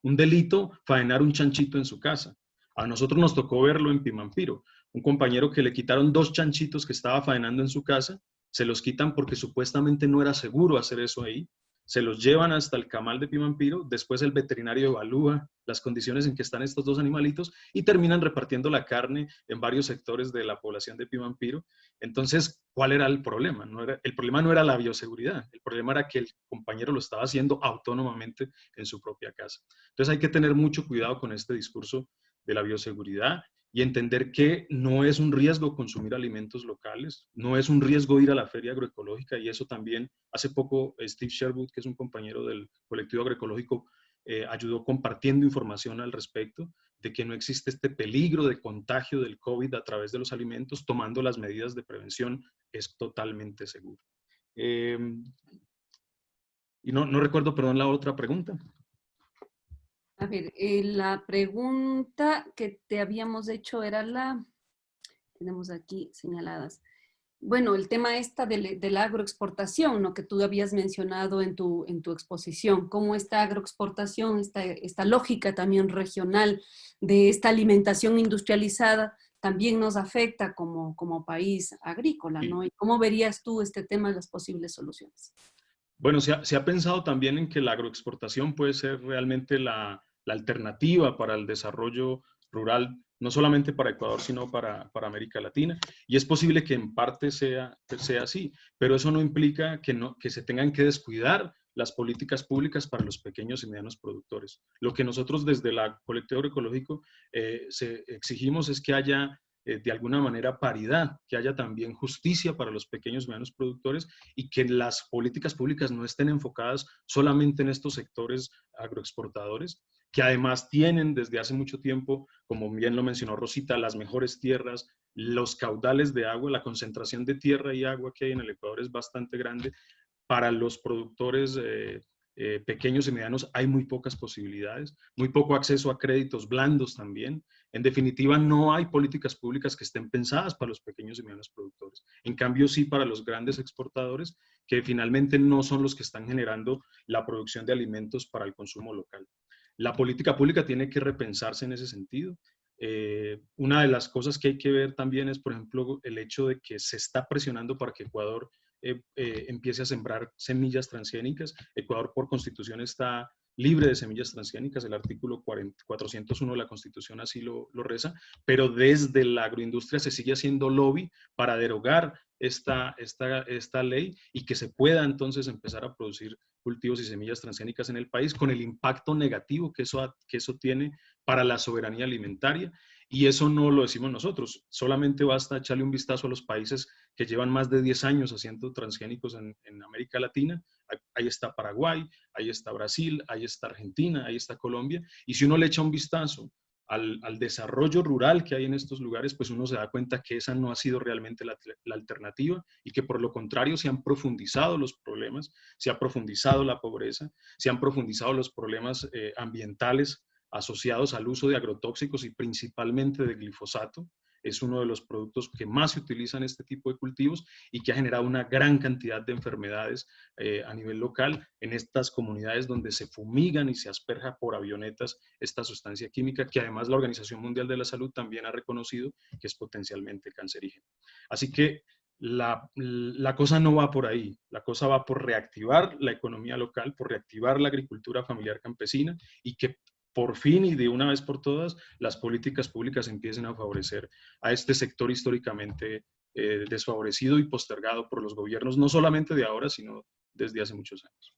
E: delito faenar un chanchito en su casa. A nosotros nos tocó verlo en Pimampiro. Un compañero que le quitaron 2 chanchitos que estaba faenando en su casa se los quitan porque supuestamente no era seguro hacer eso ahí, se los llevan hasta el camal de Pimampiro, después el veterinario evalúa las condiciones en que están estos dos animalitos y terminan repartiendo la carne en varios sectores de la población de Pimampiro. Entonces, ¿cuál era el problema? El problema no era la bioseguridad, el problema era que el compañero lo estaba haciendo autónomamente en su propia casa. Entonces hay que tener mucho cuidado con este discurso de la bioseguridad y entender que no es un riesgo consumir alimentos locales, no es un riesgo ir a la feria agroecológica, y eso también, hace poco Steve Sherwood, que es un compañero del colectivo agroecológico, ayudó compartiendo información al respecto de que no existe este peligro de contagio del COVID a través de los alimentos, tomando las medidas de prevención, es totalmente seguro. Y no recuerdo, perdón, la otra pregunta.
F: A ver, la pregunta que te habíamos hecho era tenemos aquí señaladas. Bueno, el tema de la agroexportación, ¿no? Que tú habías mencionado en tu exposición, cómo esta agroexportación, esta lógica también regional de esta alimentación industrializada también nos afecta como país agrícola, ¿no? ¿Y cómo verías tú este tema de las posibles soluciones?
E: Bueno, se ha pensado también en que la agroexportación puede ser realmente la alternativa para el desarrollo rural, no solamente para Ecuador, sino para América Latina. Y es posible que en parte sea así, pero eso no implica que se tengan que descuidar las políticas públicas para los pequeños y medianos productores. Lo que nosotros desde la Colectivo Agroecológico exigimos es que haya de alguna manera paridad, que haya también justicia para los pequeños y medianos productores y que las políticas públicas no estén enfocadas solamente en estos sectores agroexportadores, que además tienen desde hace mucho tiempo, como bien lo mencionó Rosita, las mejores tierras, los caudales de agua, la concentración de tierra y agua que hay en el Ecuador es bastante grande. Para los productores pequeños y medianos hay muy pocas posibilidades, muy poco acceso a créditos blandos también. En definitiva, no hay políticas públicas que estén pensadas para los pequeños y medianos productores. En cambio, sí para los grandes exportadores, que finalmente no son los que están generando la producción de alimentos para el consumo local. La política pública tiene que repensarse en ese sentido. Una de las cosas que hay que ver también es, por ejemplo, el hecho de que se está presionando para que Ecuador empiece a sembrar semillas transgénicas. Ecuador por constitución está libre de semillas transgénicas, el artículo 401 de la Constitución así lo reza, pero desde la agroindustria se sigue haciendo lobby para derogar esta ley y que se pueda entonces empezar a producir cultivos y semillas transgénicas en el país con el impacto negativo que eso tiene para la soberanía alimentaria. Y eso no lo decimos nosotros, solamente basta echarle un vistazo a los países que llevan más de 10 años haciendo transgénicos en América Latina. Ahí está Paraguay, ahí está Brasil, ahí está Argentina, ahí está Colombia. Y si uno le echa un vistazo al desarrollo rural que hay en estos lugares, pues uno se da cuenta que esa no ha sido realmente la alternativa y que por lo contrario se han profundizado los problemas, se ha profundizado la pobreza, se han profundizado los problemas ambientales asociados al uso de agrotóxicos y principalmente de glifosato. Es uno de los productos que más se utilizan en este tipo de cultivos y que ha generado una gran cantidad de enfermedades a nivel local en estas comunidades donde se fumigan y se asperja por avionetas esta sustancia química que además la Organización Mundial de la Salud también ha reconocido que es potencialmente cancerígena. Así que la cosa no va por ahí, la cosa va por reactivar la economía local, por reactivar la agricultura familiar campesina y que por fin y de una vez por todas las políticas públicas empiecen a favorecer a este sector históricamente desfavorecido y postergado por los gobiernos, no solamente de ahora, sino desde hace muchos años.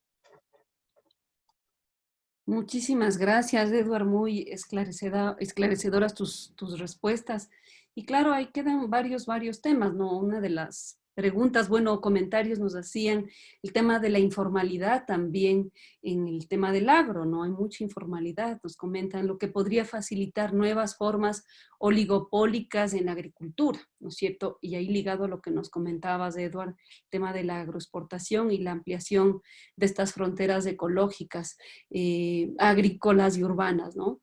F: Muchísimas gracias, Edward, muy esclarecedoras tus respuestas. Y claro, ahí quedan varios temas, ¿no? Una de las preguntas, bueno, comentarios nos hacían el tema de la informalidad también en el tema del agro, ¿no? Hay mucha informalidad, nos comentan lo que podría facilitar nuevas formas oligopólicas en la agricultura, ¿no es cierto? Y ahí ligado a lo que nos comentabas, Edward, el tema de la agroexportación y la ampliación de estas fronteras ecológicas, agrícolas y urbanas, ¿no?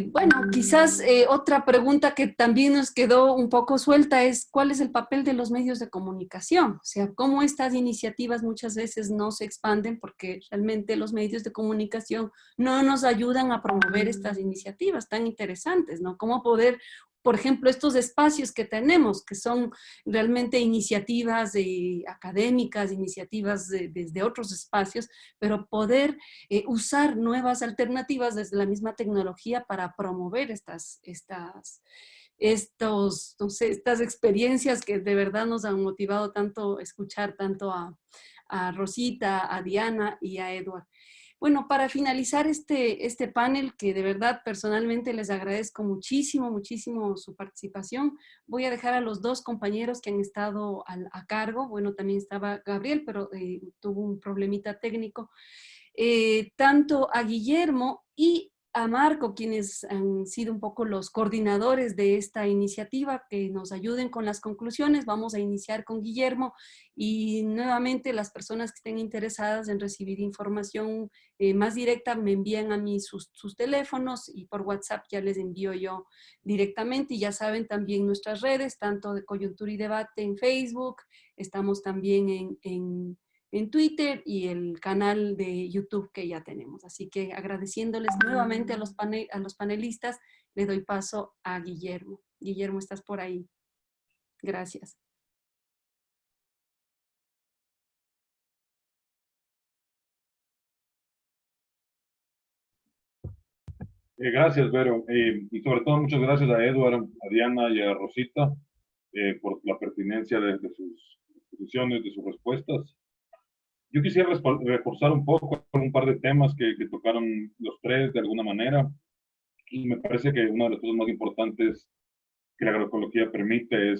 F: Bueno, quizás otra pregunta que también nos quedó un poco suelta es ¿cuál es el papel de los medios de comunicación? O sea, cómo estas iniciativas muchas veces no se expanden porque realmente los medios de comunicación no nos ayudan a promover estas iniciativas tan interesantes, ¿no? Cómo poder por ejemplo, estos espacios que tenemos, que son realmente iniciativas académicas, iniciativas desde otros espacios, pero poder usar nuevas alternativas desde la misma tecnología para promover estas experiencias que de verdad nos han motivado tanto escuchar tanto a Rosita, a Diana y a Edward. Bueno, para finalizar este panel, que de verdad personalmente les agradezco muchísimo, muchísimo su participación, voy a dejar a los dos compañeros que han estado a cargo. Bueno, también estaba Gabriel, pero tuvo un problemita técnico. Tanto a Guillermo y a Marco, quienes han sido un poco los coordinadores de esta iniciativa, que nos ayuden con las conclusiones. Vamos a iniciar con Guillermo y nuevamente las personas que estén interesadas en recibir información más directa me envían a mí sus teléfonos y por WhatsApp ya les envío yo directamente. Y ya saben también nuestras redes, tanto de Coyuntura y Debate en Facebook, estamos también en Twitter y el canal de YouTube que ya tenemos. Así que agradeciéndoles nuevamente a los panelistas, le doy paso a Guillermo. Guillermo, estás por ahí. Gracias.
B: Gracias, Vero. Y sobre todo muchas gracias a Edward, a Diana y a Rosita por la pertinencia de sus exposiciones, de sus respuestas. Yo quisiera reforzar un poco un par de temas que tocaron los tres de alguna manera. Y me parece que una de las cosas más importantes que la agroecología permite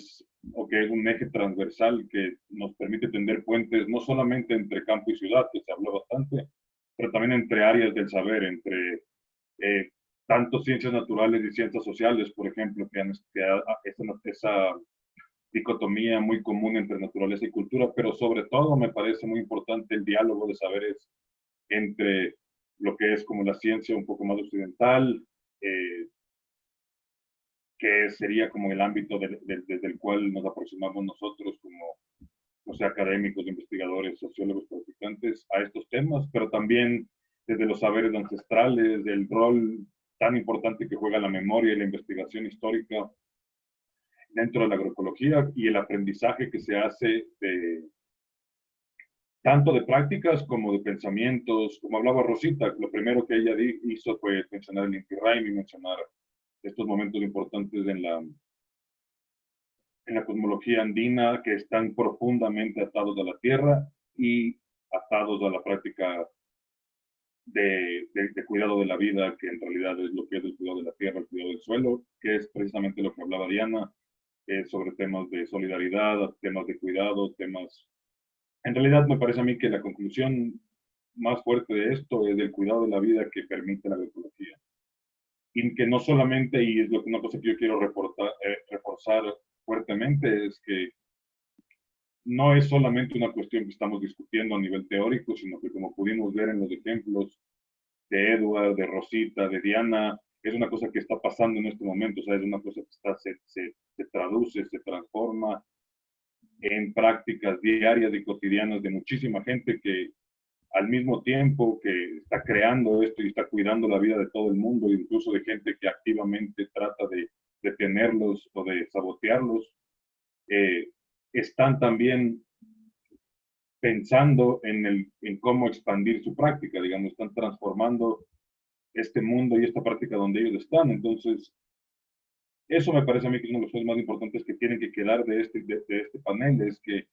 B: o que es un eje transversal que nos permite tender puentes no solamente entre campo y ciudad, que se habló bastante, pero también entre áreas del saber, entre tanto ciencias naturales y ciencias sociales, por ejemplo, que esa dicotomía muy común entre naturaleza y cultura, pero sobre todo me parece muy importante el diálogo de saberes entre lo que es como la ciencia un poco más occidental, que sería como el ámbito desde el cual nos aproximamos nosotros como, no sé, académicos, investigadores, sociólogos, practicantes a estos temas, pero también desde los saberes ancestrales, del rol tan importante que juega la memoria y la investigación histórica dentro de la agroecología y el aprendizaje que se hace tanto de prácticas como de pensamientos. Como hablaba Rosita, lo primero que ella hizo fue mencionar el Inti Raymi y mencionar estos momentos importantes en la cosmología andina que están profundamente atados a la tierra y atados a la práctica de cuidado de la vida, que en realidad es lo que es el cuidado de la tierra, el cuidado del suelo, que es precisamente lo que hablaba Diana, sobre temas de solidaridad, temas de cuidado, temas... En realidad me parece a mí que la conclusión más fuerte de esto es el cuidado de la vida que permite la agroecología. Y que no solamente, y es una cosa que yo quiero reforzar fuertemente, es que no es solamente una cuestión que estamos discutiendo a nivel teórico, sino que como pudimos ver en los ejemplos de Edward, de Rosita, de Diana, es una cosa que está pasando en este momento, o sea, es una cosa que se traduce, se transforma en prácticas diarias y cotidianas de muchísima gente que al mismo tiempo que está creando esto y está cuidando la vida de todo el mundo, incluso de gente que activamente trata de detenerlos o de sabotearlos, están también pensando en cómo expandir su práctica, digamos, están transformando este mundo y esta práctica donde ellos están. Entonces, eso me parece a mí que es uno de los cosas más importantes que tienen que quedar de este panel, es que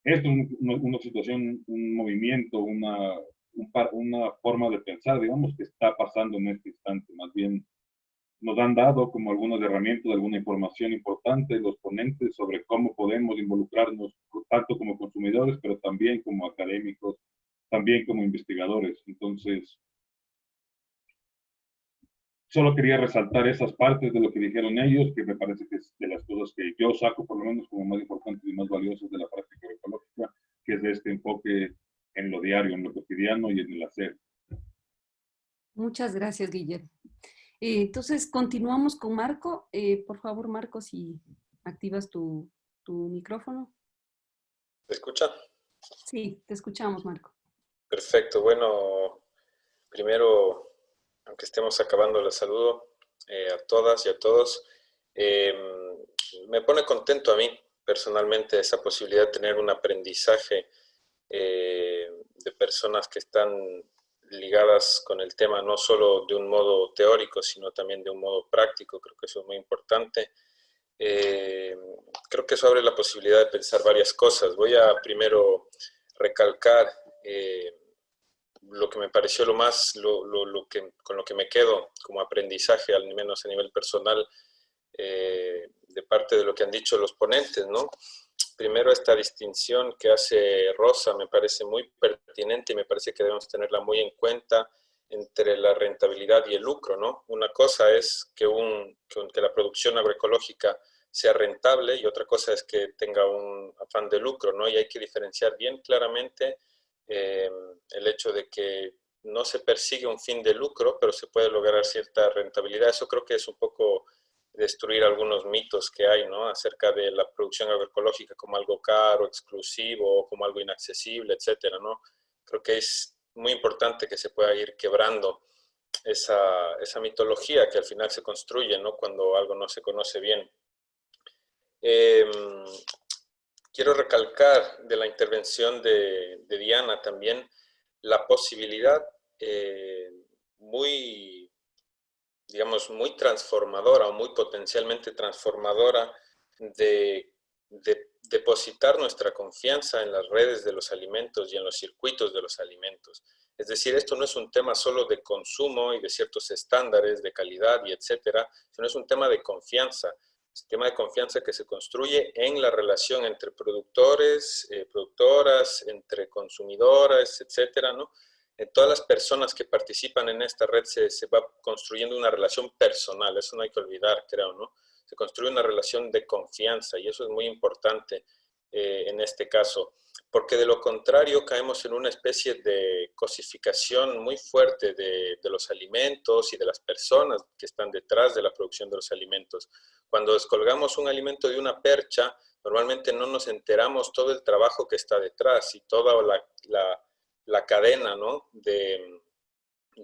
B: esto es una situación, un movimiento, una forma de pensar, digamos, que está pasando en este instante. Más bien, nos han dado como algunas herramientas, alguna información importante los ponentes sobre cómo podemos involucrarnos tanto como consumidores, pero también como académicos, también como investigadores. Entonces, solo quería resaltar esas partes de lo que dijeron ellos, que me parece que es de las cosas que yo saco por lo menos como más importantes y más valiosas de la práctica ecológica, que es de este enfoque en lo diario, en lo cotidiano y en el hacer.
F: Muchas gracias, Guillermo. Entonces, continuamos con Marco. Por favor, Marco, si activas tu micrófono.
G: ¿Me escucha?
F: Sí, te escuchamos, Marco.
G: Perfecto. Bueno, primero, aunque estemos acabando, les saludo a todas y a todos. Me pone contento a mí personalmente esa posibilidad de tener un aprendizaje de personas que están ligadas con el tema no solo de un modo teórico, sino también de un modo práctico. Creo que eso es muy importante. Creo que eso abre la posibilidad de pensar varias cosas. Voy a primero recalcar lo que me pareció con lo que me quedo como aprendizaje, al menos a nivel personal, de parte de lo que han dicho los ponentes, ¿no? Primero, esta distinción que hace Rosa me parece muy pertinente y me parece que debemos tenerla muy en cuenta entre la rentabilidad y el lucro, ¿no? Una cosa es que la producción agroecológica sea rentable y otra cosa es que tenga un afán de lucro, ¿no? Y hay que diferenciar bien claramente el hecho de que no se persigue un fin de lucro, pero se puede lograr cierta rentabilidad. Eso creo que es un poco destruir algunos mitos que hay, ¿no? Acerca de la producción agroecológica como algo caro, exclusivo, como algo inaccesible, etcétera, ¿no? Creo que es muy importante que se pueda ir quebrando esa mitología que al final se construye, ¿no? Cuando algo no se conoce bien. Quiero recalcar de la intervención de Diana también la posibilidad muy, digamos, muy transformadora o muy potencialmente transformadora de depositar nuestra confianza en las redes de los alimentos y en los circuitos de los alimentos. Es decir, esto no es un tema solo de consumo y de ciertos estándares de calidad y etcétera, sino es un tema de confianza. Es un tema de confianza que se construye en la relación entre productores, productoras, entre consumidoras, etcétera, ¿no? Todas las personas que participan en esta red se va construyendo una relación personal, eso no hay que olvidar, creo, ¿no? Se construye una relación de confianza y eso es muy importante en este caso, porque de lo contrario caemos en una especie de cosificación muy fuerte de los alimentos y de las personas que están detrás de la producción de los alimentos. Cuando descolgamos un alimento de una percha, normalmente no nos enteramos todo el trabajo que está detrás y toda la cadena, ¿no? de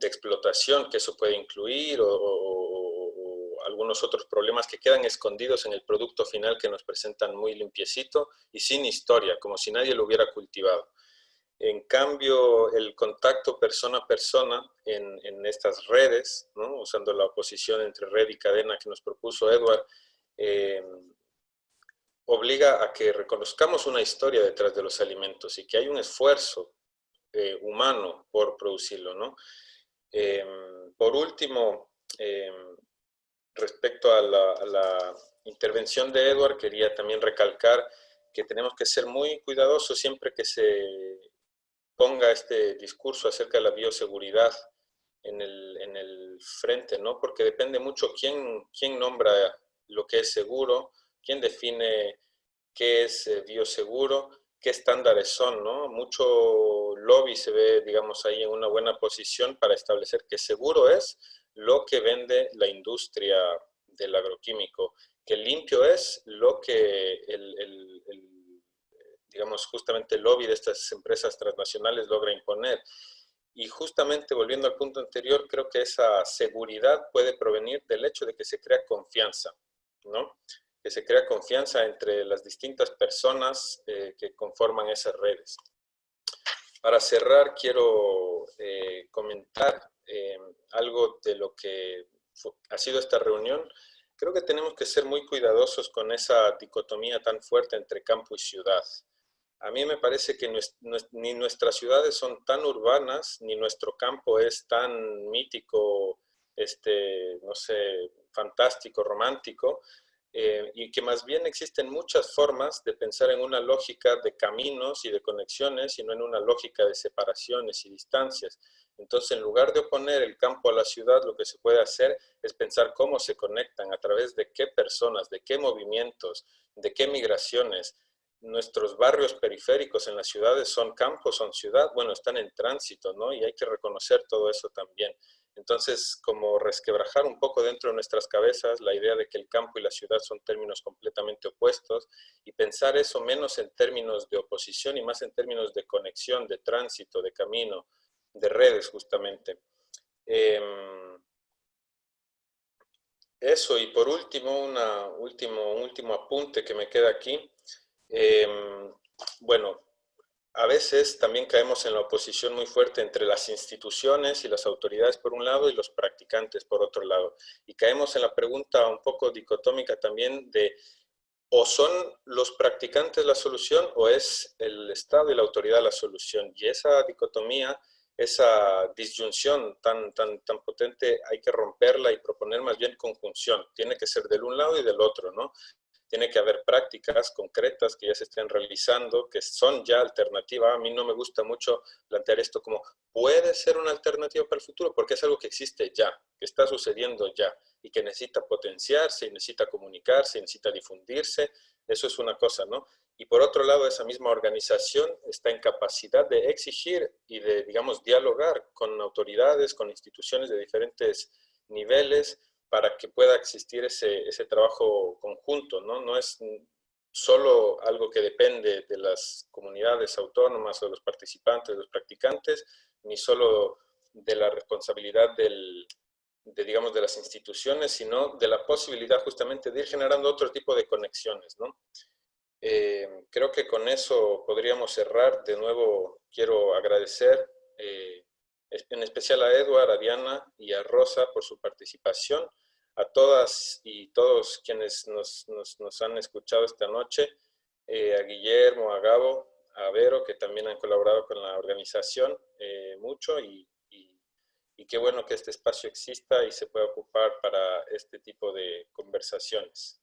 G: explotación que eso puede incluir o algunos otros problemas que quedan escondidos en el producto final que nos presentan muy limpiecito y sin historia, como si nadie lo hubiera cultivado. En cambio, el contacto persona a persona en estas redes, ¿no? Usando la oposición entre red y cadena que nos propuso Edward, obliga a que reconozcamos una historia detrás de los alimentos y que hay un esfuerzo humano por producirlo, ¿no? Por último, respecto a la intervención de Edward, quería también recalcar que tenemos que ser muy cuidadosos siempre que se ponga este discurso acerca de la bioseguridad en el frente, ¿no? Porque depende mucho quién nombra lo que es seguro, quién define qué es bioseguro, qué estándares son, ¿no? Mucho lobby se ve, digamos, ahí en una buena posición para establecer que seguro es lo que vende la industria del agroquímico, que limpio es lo que digamos, justamente el lobby de estas empresas transnacionales logra imponer. Y justamente, volviendo al punto anterior, creo que esa seguridad puede provenir del hecho de que se crea confianza, ¿no? Que se crea confianza entre las distintas personas que conforman esas redes. Para cerrar, quiero comentar algo de lo que ha sido esta reunión. Creo que tenemos que ser muy cuidadosos con esa dicotomía tan fuerte entre campo y ciudad. A mí me parece que ni nuestras ciudades son tan urbanas, ni nuestro campo es tan mítico, no sé, fantástico, romántico, y que más bien existen muchas formas de pensar en una lógica de caminos y de conexiones, y no en una lógica de separaciones y distancias. Entonces, en lugar de oponer el campo a la ciudad, lo que se puede hacer es pensar cómo se conectan, a través de qué personas, de qué movimientos, de qué migraciones. Nuestros barrios periféricos en las ciudades son campos, son ciudad, bueno, están en tránsito, ¿no? Y hay que reconocer todo eso también. Entonces, como resquebrajar un poco dentro de nuestras cabezas la idea de que el campo y la ciudad son términos completamente opuestos y pensar eso menos en términos de oposición y más en términos de conexión, de tránsito, de camino, de redes justamente. Eso, y por último, un último apunte que me queda aquí. Bueno, a veces también caemos en la oposición muy fuerte entre las instituciones y las autoridades por un lado y los practicantes por otro lado. Y caemos en la pregunta un poco dicotómica también de o son los practicantes la solución o es el Estado y la autoridad la solución. Y esa dicotomía, esa disyunción tan potente, hay que romperla y proponer más bien conjunción. Tiene que ser del un lado y del otro, ¿no? Tiene que haber prácticas concretas que ya se estén realizando, que son ya alternativa. A mí no me gusta mucho plantear esto como puede ser una alternativa para el futuro, porque es algo que existe ya, que está sucediendo ya y que necesita potenciarse, y necesita comunicarse, y necesita difundirse. Eso es una cosa, ¿no? Y por otro lado, esa misma organización está en capacidad de exigir y de, digamos, dialogar con autoridades, con instituciones de diferentes niveles, para que pueda existir ese trabajo conjunto, ¿no? No es solo algo que depende de las comunidades autónomas o de los participantes, de los practicantes, ni solo de la responsabilidad digamos, de las instituciones, sino de la posibilidad justamente de ir generando otro tipo de conexiones, ¿no? Creo que con eso podríamos cerrar. De nuevo, quiero agradecer en especial a Edward, a Diana y a Rosa por su participación, a todas y todos quienes nos han escuchado esta noche, a Guillermo, a Gabo, a Vero, que también han colaborado con la organización mucho, y qué bueno que este espacio exista y se pueda ocupar para este tipo de conversaciones.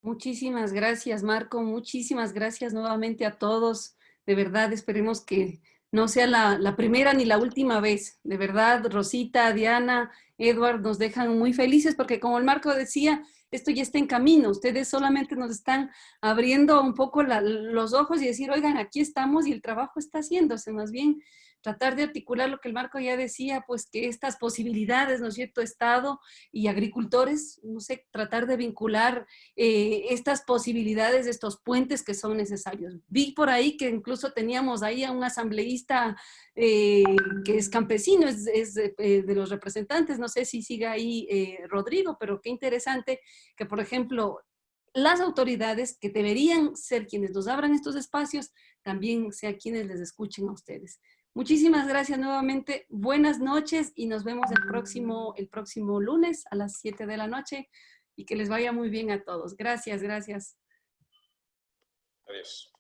F: Muchísimas gracias, Marco. Muchísimas gracias nuevamente a todos. De verdad, esperemos que no sea la primera ni la última vez. De verdad, Rosita, Diana, Edward, nos dejan muy felices porque, como el Marco decía, esto ya está en camino. Ustedes solamente nos están abriendo un poco los ojos y decir, oigan, aquí estamos y el trabajo está haciéndose. Más bien, tratar de articular lo que el Marco ya decía, pues que estas posibilidades, ¿no es cierto?, Estado y agricultores, no sé, tratar de vincular estas posibilidades, estos puentes que son necesarios. Vi por ahí que incluso teníamos ahí a un asambleísta que es campesino, es de los representantes, no sé si siga ahí Rodrigo, pero qué interesante que, por ejemplo, las autoridades que deberían ser quienes nos abran estos espacios, también sean quienes les escuchen a ustedes. Muchísimas gracias nuevamente, buenas noches y nos vemos el próximo lunes a las 7 de la noche y que les vaya muy bien a todos. Gracias, gracias.
G: Adiós.